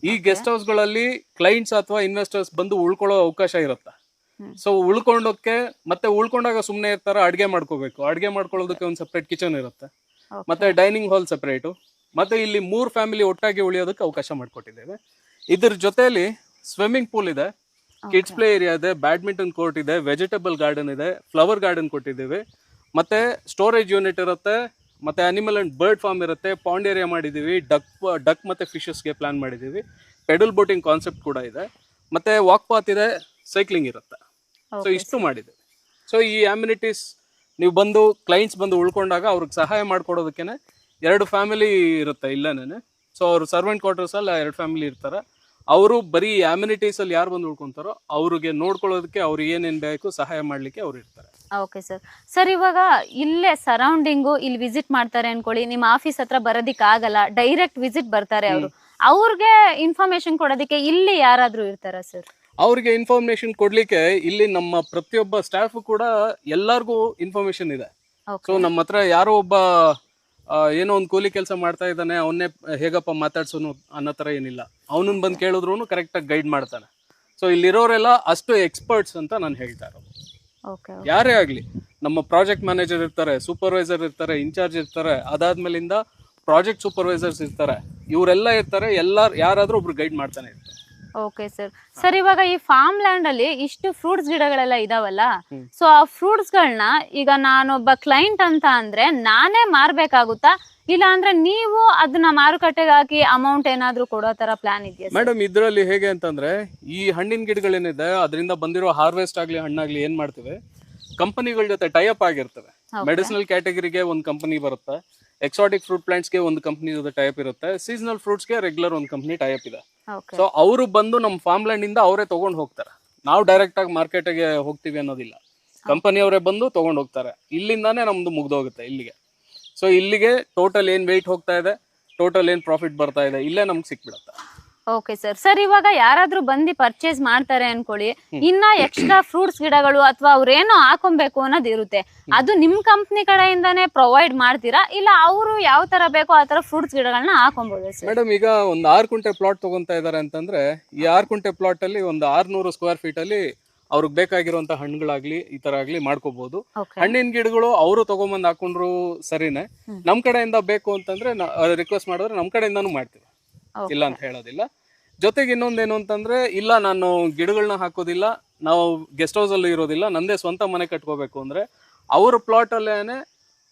ಈ ಗೆಸ್ಟ್ ಹೌಸ್ ಗಳಲ್ಲಿ ಕ್ಲೈಂಟ್ಸ್ ಅಥವಾ ಇನ್ವೆಸ್ಟರ್ಸ್ ಬಂದು ಉಳ್ಕೊಳ್ಳೋ ಅವಕಾಶ ಇರುತ್ತೆ. ಸೊ ಉಳ್ಕೊಂಡೋಕೆ ಮತ್ತೆ ಉಳ್ಕೊಂಡಾಗ ಸುಮ್ನೆ ಇರ್ತಾರ, ಅಡ್ಗೆ ಮಾಡ್ಕೋಬೇಕು. ಅಡ್ಗೆ ಮಾಡ್ಕೊಳ್ಳೋದಕ್ಕೆ ಒಂದು ಸೆಪರೇಟ್ ಕಿಚನ್ ಇರುತ್ತೆ, ಮತ್ತೆ ಡೈನಿಂಗ್ ಹಾಲ್ ಸೆಪರೇಟು, ಮತ್ತೆ ಇಲ್ಲಿ 3 ಫ್ಯಾಮಿಲಿ ಒಟ್ಟಾಗಿ ಉಳಿಯೋದಕ್ಕೆ ಅವಕಾಶ ಮಾಡ್ಕೊಟ್ಟಿದ್ದೇವೆ. ಇದ್ರ ಜೊತೆಲಿ ಸ್ವಿಮ್ಮಿಂಗ್ ಪೂಲ್ ಇದೆ, ಕಿಡ್ಸ್ ಪ್ಲೇ ಏರಿಯಾ ಇದೆ, ಬ್ಯಾಡ್ಮಿಂಟನ್ ಕೋರ್ಟ್ ಇದೆ, ವೆಜಿಟೇಬಲ್ ಗಾರ್ಡನ್ ಇದೆ, ಫ್ಲವರ್ ಗಾರ್ಡನ್ ಕೊಟ್ಟಿದ್ದೀವಿ, ಮತ್ತೆ ಸ್ಟೋರೇಜ್ ಯೂನಿಟ್ ಇರುತ್ತೆ, ಮತ್ತೆ ಅನಿಮಲ್ ಅಂಡ್ ಬರ್ಡ್ ಫಾರ್ಮ್ ಇರುತ್ತೆ, ಪಾಂಡ್ ಏರಿಯಾ ಮಾಡಿದೀವಿ, ಡಕ್ ಮತ್ತೆ ಫಿಶಸ್ಗೆ ಪ್ಲಾನ್ ಮಾಡಿದೀವಿ, ಪೆಡಲ್ ಬೋಟಿಂಗ್ ಕಾನ್ಸೆಪ್ಟ್ ಕೂಡ ಇದೆ, ಮತ್ತೆ ವಾಕ್ ಪಾತ್ ಇದೆ, ಸೈಕ್ಲಿಂಗ್ ಇರುತ್ತೆ. ಸೊ ಇಷ್ಟು ಮಾಡಿದೆ. ಸೊ ಈ ಅಮ್ಯುನಿಟೀಸ್ ನೀವು ಬಂದು ಕ್ಲೈಂಟ್ಸ್ ಬಂದು ಉಳ್ಕೊಂಡಾಗ ಅವ್ರಿಗೆ ಸಹಾಯ ಮಾಡ್ಕೊಡೋದಕ್ಕೇನೆ 2 ಫ್ಯಾಮಿಲಿ ಇರುತ್ತೆ ಇಲ್ಲೇನೆ. ಸೊ ಅವ್ರು ಸರ್ವೆಂಟ್ ಕ್ವಾರ್ಟರ್ಸ್ ಅಲ್ಲಿ 2 ಫ್ಯಾಮಿಲಿ ಇರ್ತಾರೆ. ಅವರು ಬರೀ ಅಮ್ಯುನಿಟೀಸ್ ಅಲ್ಲಿ ಯಾರು ಬಂದು ಉಳ್ಕೊಂತಾರೋ ಅವ್ರಿಗೆ ನೋಡ್ಕೊಳ್ಳೋದಕ್ಕೆ, ಅವ್ರಿಗೆ ಏನೇನ್ ಬೇಕು ಸಹಾಯ ಮಾಡ್ಲಿಕ್ಕೆ ಅವ್ರು ಇರ್ತಾರೆ. Okay sir. ಸರ್, ಇವಾಗ ಇಲ್ಲೇ ಸರೌಂಡಿಂಗು ಇಲ್ಲಿ ವಿಸಿಟ್ ಮಾಡ್ತಾರೆ ಅನ್ಕೊಳ್ಳಿ, ನಿಮ್ಮ ಆಫೀಸ್ ಹತ್ರ ಬರೋದಿಕ್ ಆಗಲ್ಲ, ಡೈರೆಕ್ಟ್ ವಿಸಿಟ್ ಬರ್ತಾರೆ ಅವರು, ಅವ್ರಿಗೆ ಇನ್ಫಾರ್ಮೇಶನ್ ಕೊಡೋದಕ್ಕೆ ಇಲ್ಲಿ ಯಾರಾದ್ರೂ ಇರ್ತಾರಾ ಸರ್? ಅವ್ರಿಗೆ ಇನ್ಫಾರ್ಮೇಶನ್ ಕೊಡ್ಲಿಕ್ಕೆ ಇಲ್ಲಿ ನಮ್ಮ ಪ್ರತಿಯೊಬ್ಬ ಸ್ಟಾಫ್ ಕೂಡ ಎಲ್ಲಾರ್ಗೂ ಇನ್ಫಾರ್ಮೇಶನ್ ಇದೆ. ಸೊ ನಮ್ಮ ಹತ್ರ ಯಾರೋ ಒಬ್ಬ ಏನೋ ಒಂದು ಕೂಲಿ ಕೆಲಸ ಮಾಡ್ತಾ ಇದ್ದಾನೆ, ಅವನ್ನೇ ಹೇಗಪ್ಪ ಮಾತಾಡ್ಸೋನು ಅನ್ನೋ ತರ ಏನಿಲ್ಲ. ಅವನನ್ನ ಬಂದು ಕೇಳಿದ್ರು ಕರೆಕ್ಟ್ ಆಗಿ ಗೈಡ್ ಮಾಡ್ತಾನೆ. ಸೊ ಇಲ್ಲಿರೋರೆಲ್ಲ ಅಷ್ಟು ಎಕ್ಸ್ಪರ್ಟ್ಸ್ ಅಂತ ನಾನು ಹೇಳ್ತಾ ಇರೋದು. ಯಾರೇ ಆಗ್ಲಿ, ನಮ್ಮ ಪ್ರಾಜೆಕ್ಟ್ ಮ್ಯಾನೇಜರ್ ಇರ್ತಾರೆ, ಸೂಪರ್ವೈಸರ್ ಇರ್ತಾರೆ, ಇನ್ಚಾರ್ಜ್ ಇರ್ತಾರೆ, ಅದಾದ್ಮೇಲಿಂದ ಪ್ರಾಜೆಕ್ಟ್ ಸೂಪರ್ವೈಸರ್ಸ್ ಇರ್ತಾರೆ, ಇವರೆಲ್ಲ ಇರ್ತಾರೆ. ಯಾರಾದ್ರೂ ಒಬ್ರು ಗೈಡ್ ಮಾಡ್ತಾನೆ ಇರ್ತಾರೆ. ಓಕೆ ಸರ್ ಇವಾಗ ಈ ಫಾರ್ಮ್ ಲ್ಯಾಂಡ್ ಅಲ್ಲಿ ಇಷ್ಟು ಫ್ರೂಟ್ಸ್ ಗಿಡಗಳೆಲ್ಲ ಇದಾವಲ್ಲ, ಸೊ ಆ ಫ್ರೂಟ್ಸ್ ಗಳನ್ನ ಈಗ ನಾನೊಬ್ಬ ಕ್ಲೈಂಟ್ ಅಂತ ಅಂದ್ರೆ ನಾನೇ ಮಾರ್ಬೇಕಾಗುತ್ತಾ, ಇಲ್ಲ ಅಂದ್ರೆ ನೀವು ಅದನ್ನ ಮಾರುಕಟ್ಟೆಗೆ ಹಾಕಿ ಅಮೌಂಟ್ ಏನಾದ್ರೂ ಕೊಡೋ ತರ ಪ್ಲಾನ್ ಇದೆಯಾ? ಮೇಡಮ್, ಇದ್ರಲ್ಲಿ ಹೇಗೆ ಅಂತಂದ್ರೆ, ಈ ಹಣ್ಣಿನ ಗಿಡಗಳೇನಿದೆ ಅದರಿಂದ ಬಂದಿರೋ ಹಾರ್ವೆಸ್ಟ್ ಆಗ್ಲಿ ಹಣ್ಣಾಗ್ಲಿ ಏನ್ ಮಾಡ್ತೀವಿ, ಕಂಪನಿಗಳ ಜೊತೆ ಟೈಅಪ್ ಆಗಿರ್ತವೆ. ಮೆಡಿಸಿನಲ್ ಕ್ಯಾಟಗರಿಗೆ ಒಂದು ಕಂಪನಿ ಬರುತ್ತೆ, ಎಕ್ಸಾಟಿಕ್ ಫ್ರೂಟ್ ಪ್ಲಾಂಟ್ಸ್ಗೆ ಒಂದು ಕಂಪನಿ ಜೊತೆ ಟೈಅಪ್ ಇರುತ್ತೆ, ಸೀಸನಲ್ ಫ್ರೂಟ್ಸ್ಗೆ ರೆಗ್ಯುಲರ್ ಒಂದು ಕಂಪನಿ ಟೈಅಪ್ ಇದೆ. ಸೊ ಅವರು ಬಂದು ನಮ್ಮ ಫಾರ್ಮ್ ಲ್ಯಾಂಡ್ ಇಂದ ಅವರೇ ತಗೊಂಡ್ ಹೋಗ್ತಾರೆ. ನಾವು ಡೈರೆಕ್ಟ್ ಆಗಿ ಮಾರ್ಕೆಟ್ಗೆ ಹೋಗ್ತೀವಿ ಅನ್ನೋದಿಲ್ಲ, ಕಂಪನಿ ಅವರೇ ಬಂದು ತಗೊಂಡ್ ಹೋಗ್ತಾರೆ. ಇಲ್ಲಿಂದಾನೇ ನಮ್ದು ಮುಗ್ದೋಗುತ್ತೆ ಇಲ್ಲಿಗೆ. ಸೊ ಇಲ್ಲಿಗೆ ಟೋಟಲ್ ಏನ್ ವೆಯ್ಟ್ ಹೋಗ್ತಾ ಇದೆ, ಟೋಟಲ್ ಏನ್ ಪ್ರಾಫಿಟ್ ಬರ್ತಾ ಇದೆ, ಇಲ್ಲೇ ನಮ್ಗೆ ಸಿಕ್ಬಿಡುತ್ತೆ. ಓಕೆ ಸರ್ ಇವಾಗ ಯಾರಾದ್ರೂ ಬಂದು ಪರ್ಚೇಸ್ ಮಾಡ್ತಾರೆ ಅನ್ಕೊಳ್ಳಿ, ಇನ್ನ ಎಕ್ಸ್ಟ್ರಾ ಫ್ರೂಟ್ಸ್ ಗಿಡಗಳು ಅಥವಾ ಅವ್ರೇನೋ ಹಾಕೊಬೇಕು ಅನ್ನೋದು ಇರುತ್ತೆ, ಅದು ನಿಮ್ ಕಂಪ್ನಿ ಕಡೆಯಿಂದಾನೇ ಪ್ರೊವೈಡ್ ಮಾಡ್ತೀರಾ, ಇಲ್ಲ ಅವರು ಯಾವ ತರ ಬೇಕೋ ಆ ತರ ಫ್ರೂಟ್ಸ್ ಗಿಡಗಳನ್ನ ಹಾಕೊಬಹುದು ಸರ್? ಮೇಡಮ್, ಈಗ ಒಂದು 6 ಕುಂಟೆ ಪ್ಲಾಟ್ ತಗೊಂತಾ ಇದಾರೆ ಅಂತಂದ್ರೆ, ಈ 6 ಕುಂಟೆ ಪ್ಲಾಟ್ ಅಲ್ಲಿ ಒಂದು 600 ಸ್ಕ್ವೇರ್ ಫೀಟ್ ಅಲ್ಲಿ ಅವ್ರಿಗೆ ಬೇಕಾಗಿರುವಂತ ಹಣ್ಣುಗಳಾಗ್ಲಿ ಈ ತರ ಆಗ್ಲಿ ಮಾಡ್ಕೋಬಹುದು. ಹಣ್ಣಿನ ಗಿಡಗಳು ಅವರು ತಗೊಂಬಂದ್ ಹಾಕೊಂಡ್ರು ಸರಿನೇ. ನಮ್ ಕಡೆಯಿಂದ ಬೇಕು ಅಂತಂದ್ರೆ ರಿಕ್ವೆಸ್ಟ್ ಮಾಡಿದ್ರೆ ನಮ್ ಕಡೆಯಿಂದಾನು ಮಾಡ್ತೀವಿ, ಇಲ್ಲ ಅಂತ ಹೇಳೋದಿಲ್ಲ. ಜೊತೆಗೆ ಇನ್ನೊಂದೇನು ಅಂತಂದ್ರೆ, ಇಲ್ಲ ನಾನು ಗಿಡಗಳನ್ನ ಹಾಕೋದಿಲ್ಲ, ನಾವು ಗೆಸ್ಟ್ ಹೌಸ್ ಅಲ್ಲಿ ಇರೋದಿಲ್ಲ, ನಂದೇ ಸ್ವಂತ ಮನೆ ಕಟ್ಕೋಬೇಕು ಅಂದ್ರೆ, ಅವ್ರ ಪ್ಲಾಟ್ ಅಲ್ಲೇನೆ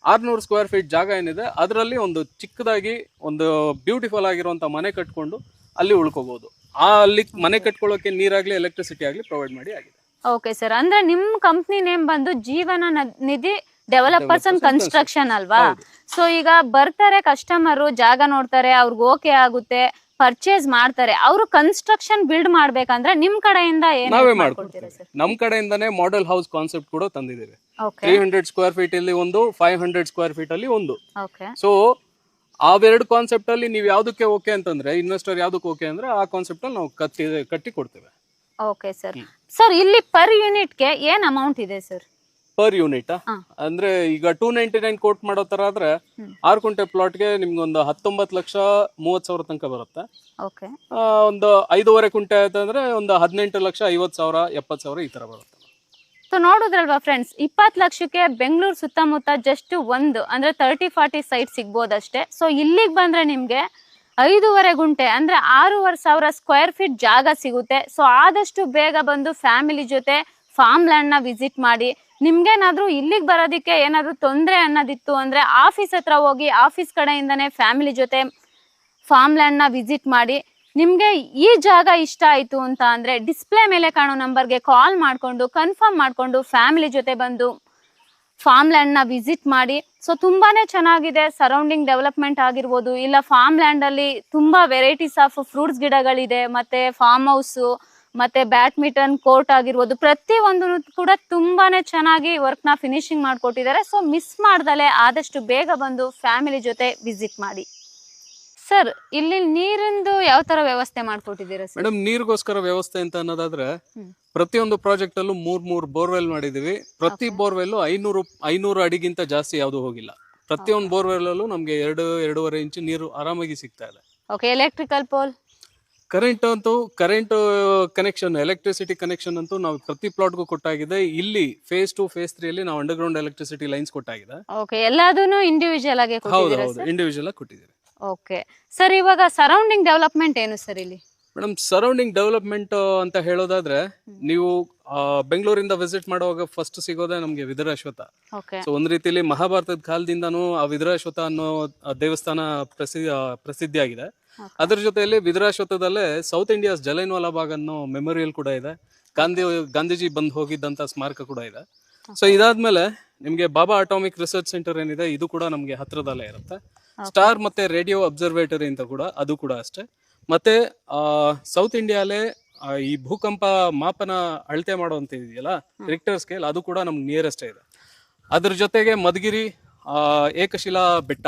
600 ಸ್ಕ್ವೇರ್ ಫೀಟ್ ಜಾಗ ಏನಿದೆ ಅದರಲ್ಲಿ ಒಂದು ಚಿಕ್ಕದಾಗಿ ಒಂದು ಬ್ಯೂಟಿಫುಲ್ ಆಗಿರುವಂತ ಮನೆ ಕಟ್ಕೊಂಡು ಅಲ್ಲಿ ಉಳ್ಕೋಬಹುದು. ಅಲ್ಲಿ ಮನೆ ಕಟ್ಕೊಳ್ಳೋಕೆ ನೀರಾಗ್ಲಿ ಎಲೆಕ್ಟ್ರಿಸಿಟಿ ಆಗ್ಲಿ ಪ್ರೊವೈಡ್ ಮಾಡಿ ಆಗಿದೆ. ಓಕೆ ಸರ್, ಅಂದ್ರೆ ನಿಮ್ ಕಂಪ್ನಿ ನೇಮ್ ಬಂದು ಜೀವನ ನಿಧಿ ಡೆವಲಪರ್ಸ್ ಅಂಡ್ ಕನ್ಸ್ಟ್ರಕ್ಷನ್ ಅಲ್ವಾ? ಸೊ ಈಗ ಬರ್ತಾರೆ ಕಸ್ಟಮರ್, ಜಾಗ ನೋಡ್ತಾರೆ, ಅವ್ರಿಗೆ ಓಕೆ ಆಗುತ್ತೆ, ಪರ್ಚೇಸ್ ಮಾಡ್ತಾರೆ, ಅವರು ಕನ್ಸ್ಟ್ರಕ್ಷನ್ ಬಿಲ್ಡ್ ಮಾಡ್ಬೇಕಂದ್ರೆ ನಿಮ್ ಕಡೆಯಿಂದ ನಾವೇ ಮಾಡ್ಕೊಡ್ತೀವಿ. ನಮ್ ಕಡೆಯಿಂದಾನೇ ಮಾಡೆಲ್ ಹೌಸ್ ಕಾನ್ಸೆಪ್ಟ್ ಕೂಡ ತಂದಿದ್ದೀವಿ. 300 ಸ್ಕ್ವೇರ್ ಫೀಟ್ ಅಲ್ಲಿ ಒಂದು, 500 ಸ್ಕ್ವೇರ್ ಫೀಟ್ ಅಲ್ಲಿ ಒಂದು. ಸೊ ಅವೆರಡು ಕಾನ್ಸೆಪ್ಟ್ ಅಲ್ಲಿ ನೀವು ಯಾವ್ದಕ್ಕೆ ಓಕೆ ಅಂತಂದ್ರೆ, ಇನ್ವೆಸ್ಟರ್ ಯಾವ್ದಕ್ಕೆ ಓಕೆ ಅಂದ್ರೆ ಆ ಕಾನ್ಸೆಪ್ಟ್ ಅಲ್ಲಿ ನಾವು ಕಟ್ಟಿ ಕೊಡ್ತೇವೆ. ಓಕೆ ಸರ್ ಇಲ್ಲಿ ಪರ್ ಯೂನಿಟ್ ಗೆ ಏನ್ ಅಮೌಂಟ್ ಇದೆ ಸರ್? ಪರ್ ಯೂನಿಟ್ ಅಂದ್ರೆ ಈಗ 299 ಕೋಟ್ ಮಾಡೋ ತರ ಆದ್ರೆ 6 ಕುಂಟೆ ಪ್ಲಾಟ್ಗೆ ನಿಮ್ಗೆ ಒಂದು 19,30,30,000 ತನಕ ಬರುತ್ತೆ. ಒಂದು 5.5 ಕುಂಟೆ ಆಯ್ತಂದ್ರೆ ಒಂದು 18,50,000, 70,000 ಈ ತರ ಬರುತ್ತೆ. ಸೊ ನೋಡುದ್ರಲ್ವಾ ಫ್ರೆಂಡ್ಸ್, 20 ಲಕ್ಷಕ್ಕೆ ಬೆಂಗಳೂರು ಸುತ್ತಮುತ್ತ ಜಸ್ಟ್ ಒಂದು ಅಂದ್ರೆ 30-40 ಸೈಟ್ ಸಿಗ್ಬೋದಷ್ಟೇ. ಸೊ ಇಲ್ಲಿಗೆ ಬಂದ್ರೆ ನಿಮ್ಗೆ 5.5 ಗುಂಟೆ ಅಂದ್ರೆ 6,500 ಸ್ಕ್ವೇರ್ ಫೀಟ್ ಜಾಗ ಸಿಗುತ್ತೆ. ಸೊ ಆದಷ್ಟು ಬೇಗ ಬಂದು ಫ್ಯಾಮಿಲಿ ಜೊತೆ ಫಾರ್ಮ್ ಲ್ಯಾಂಡ್ ನ ವಿಸಿಟ್ ಮಾಡಿ. ನಿಮ್ಗೇನಾದ್ರೂ ಇಲ್ಲಿಗೆ ಬರೋದಕ್ಕೆ ಏನಾದ್ರು ತೊಂದರೆ ಅನ್ನೋದಿತ್ತು ಅಂದ್ರೆ ಆಫೀಸ್ ಹತ್ರ ಹೋಗಿ ಆಫೀಸ್ ಕಡೆಯಿಂದಾನೇ ಫ್ಯಾಮಿಲಿ ಜೊತೆ ಫಾರ್ಮ್ ಲ್ಯಾಂಡ್ ನ ವಿಸಿಟ್ ಮಾಡಿ. ನಿಮ್ಗೆ ಈ ಜಾಗ ಇಷ್ಟ ಆಯ್ತು ಅಂತ ಅಂದ್ರೆ ಡಿಸ್ಪ್ಲೇ ಮೇಲೆ ಕಾಣೋ ನಂಬರ್ಗೆ ಕಾಲ್ ಮಾಡ್ಕೊಂಡು ಕನ್ಫರ್ಮ್ ಮಾಡ್ಕೊಂಡು ಫ್ಯಾಮಿಲಿ ಜೊತೆ ಬಂದು ಫಾರ್ಮ್ ಲ್ಯಾಂಡ್ ನ ವಿಸಿಟ್ ಮಾಡಿ. ಸೊ ತುಂಬಾನೇ ಚೆನ್ನಾಗಿದೆ. ಸರೌಂಡಿಂಗ್ ಡೆವಲಪ್ಮೆಂಟ್ ಆಗಿರ್ಬೋದು, ಇಲ್ಲ ಫಾರ್ಮ್ ಲ್ಯಾಂಡ್ ಅಲ್ಲಿ ತುಂಬಾ ವೆರೈಟೀಸ್ ಆಫ್ ಫ್ರೂಟ್ಸ್ ಗಿಡಗಳಿದೆ, ಮತ್ತೆ ಫಾರ್ಮ್ ಹೌಸ್, ಮತ್ತೆ ಬ್ಯಾಡ್ಮಿಂಟನ್ ಕೋರ್ಟ್ ಆಗಿರ್ಬೋದು, ಪ್ರತಿ ಒಂದು ಕೂಡ ತುಂಬಾನೇ ಚೆನ್ನಾಗಿ ವರ್ಕ್ ನ ಫಿನಿಶಿಂಗ್ ಮಾಡ್ಕೊಟ್ಟಿದ್ದಾರೆ. ಸೊ ಮಿಸ್ ಮಾಡ್ದಲೆ ಆದಷ್ಟು ಬೇಗ ಬಂದು ಫ್ಯಾಮಿಲಿ ಜೊತೆ ವಿಸಿಟ್ ಮಾಡಿ. ಸರ್ ಇಲ್ಲಿ ನೀರಿಂದು ಯಾವ ತರ ವ್ಯವಸ್ಥೆ ಮಾಡ್ಕೊಟ್ಟಿದ್ದೀರಾ ಸರ್? ಮೇಡಮ್, ನೀರಿಗೋಸ್ಕರ ವ್ಯವಸ್ಥೆ ಅಂತ ಅನ್ನೋದಾದ್ರೆ ಪ್ರತಿಯೊಂದು ಪ್ರಾಜೆಕ್ಟ್ ಅಲ್ಲೂ 3 ಬೋರ್ವೆಲ್ ಮಾಡಿದೀವಿ. ಪ್ರತಿ ಬೋರ್ವೆಲ್ 500 ಅಡಿಗಿಂತ ಜಾಸ್ತಿ ಯಾವ್ದು ಹೋಗಿಲ್ಲ. ಪ್ರತಿಯೊಂದು ಬೋರ್ವೆಲ್ ಅಲ್ಲೂ ನಮ್ಗೆ 2-2.5 ಇಂಚು ನೀರು ಆರಾಮಾಗಿ ಸಿಗ್ತಾ ಇದೆ. Okay, electrical pole, current connection, electricity connection ಅಂತೂ ನಾವು ಪ್ರತಿ ಪ್ಲಾಟ್ಗೂ ಕೊಟ್ಟಾಗಿದೆ. ಇಲ್ಲಿ ಫೇಸ್ 2 ಫೇಸ್ 3 ಅಲ್ಲಿ ನಾವು ಅಂಡರ್ಗ್ರೌಂಡ್ ಎಲೆಕ್ಟ್ರಿಸಿಟಿ ಲೈನ್ಸ್ ಕೊಟ್ಟಾಗಿದೆ. ಓಕೆ, ಎಲ್ಲದನ್ನು ಇಂಡಿವಿಜುವಲ್ ಆಗಿ ಕೊಟ್ಟಿದ್ದೀರಾ? ಹೌದು, ಇಂಡಿವಿಜುವಲ್ ಆಗಿ ಕೊಟ್ಟಿದ್ದೀರಾ. ಓಕೆ ಸರ್, ಇವಾಗ ಸರೌಂಡಿಂಗ್ ಡೆವಲಪ್ಮೆಂಟ್ ಏನು ಸರ್ ಇಲ್ಲಿ? ಮೇಡಮ್, ಸರೌಂಡಿಂಗ್ ಡೆವಲಪ್ಮೆಂಟ್ ಅಂತ ಹೇಳೋದಾದ್ರೆ, ನೀವು ಬೆಂಗಳೂರಿಂದ ವಿಸಿಟ್ ಮಾಡುವಾಗ ಫಸ್ಟ್ ಸಿಗೋದೇ ನಮ್ಗೆ ವಿದುರಾಶ್ವತ್ಥ. ಸೊ ಒಂದ್ ರೀತಿಯಲ್ಲಿ ಮಹಾಭಾರತದ ಕಾಲದಿಂದಾನು ಆ ವಿದುರಾಶ್ವತ್ಥ ಅನ್ನೋ ದೇವಸ್ಥಾನ ಪ್ರಸಿದ್ಧಿ ಆಗಿದೆ. ಅದ್ರ ಜೊತೆಯಲ್ಲಿ ವಿದುರಾಶ್ವತ್ಥದಲ್ಲೇ ಸೌತ್ ಇಂಡಿಯಾಸ್ ಜಲಿಯನ್ವಾಲಾ ಬಾಗ್ ಅನ್ನೋ ಮೆಮೋರಿಯಲ್ ಕೂಡ ಇದೆ. ಗಾಂಧೀಜಿ ಬಂದು ಹೋಗಿದ್ದಂತ ಸ್ಮಾರಕ ಕೂಡ ಇದೆ. ಸೊ ಇದಾದ್ಮೇಲೆ ನಿಮ್ಗೆ ಬಾಬಾ ಅಟಾಮಿಕ್ ರಿಸರ್ಚ್ ಸೆಂಟರ್ ಏನಿದೆ, ಇದು ಕೂಡ ನಮ್ಗೆ ಹತ್ರದಲ್ಲೇ ಇರುತ್ತೆ. ಸ್ಟಾರ್ ಮತ್ತೆ ರೇಡಿಯೋ ಅಬ್ಸರ್ವೇಟರಿ ಅಂತ ಕೂಡ, ಅದು ಕೂಡ ಅಷ್ಟೇ. ಮತ್ತೆ ಸೌತ್ ಇಂಡಿಯಾಲೇ ಈ ಭೂಕಂಪ ಮಾಪನ ಅಳತೆ ಮಾಡುವಂತ ಇದೆಯಲ್ಲ, ರಿಕ್ಟರ್ ಸ್ಕೇಲ್, ಅದು ಕೂಡ ನಮ್ಗೆ ನಿಯರೆಸ್ಟ್ ಇದೆ. ಅದ್ರ ಜೊತೆಗೆ ಮಧುಗಿರಿ ಏಕಶಿಲಾ ಬೆಟ್ಟ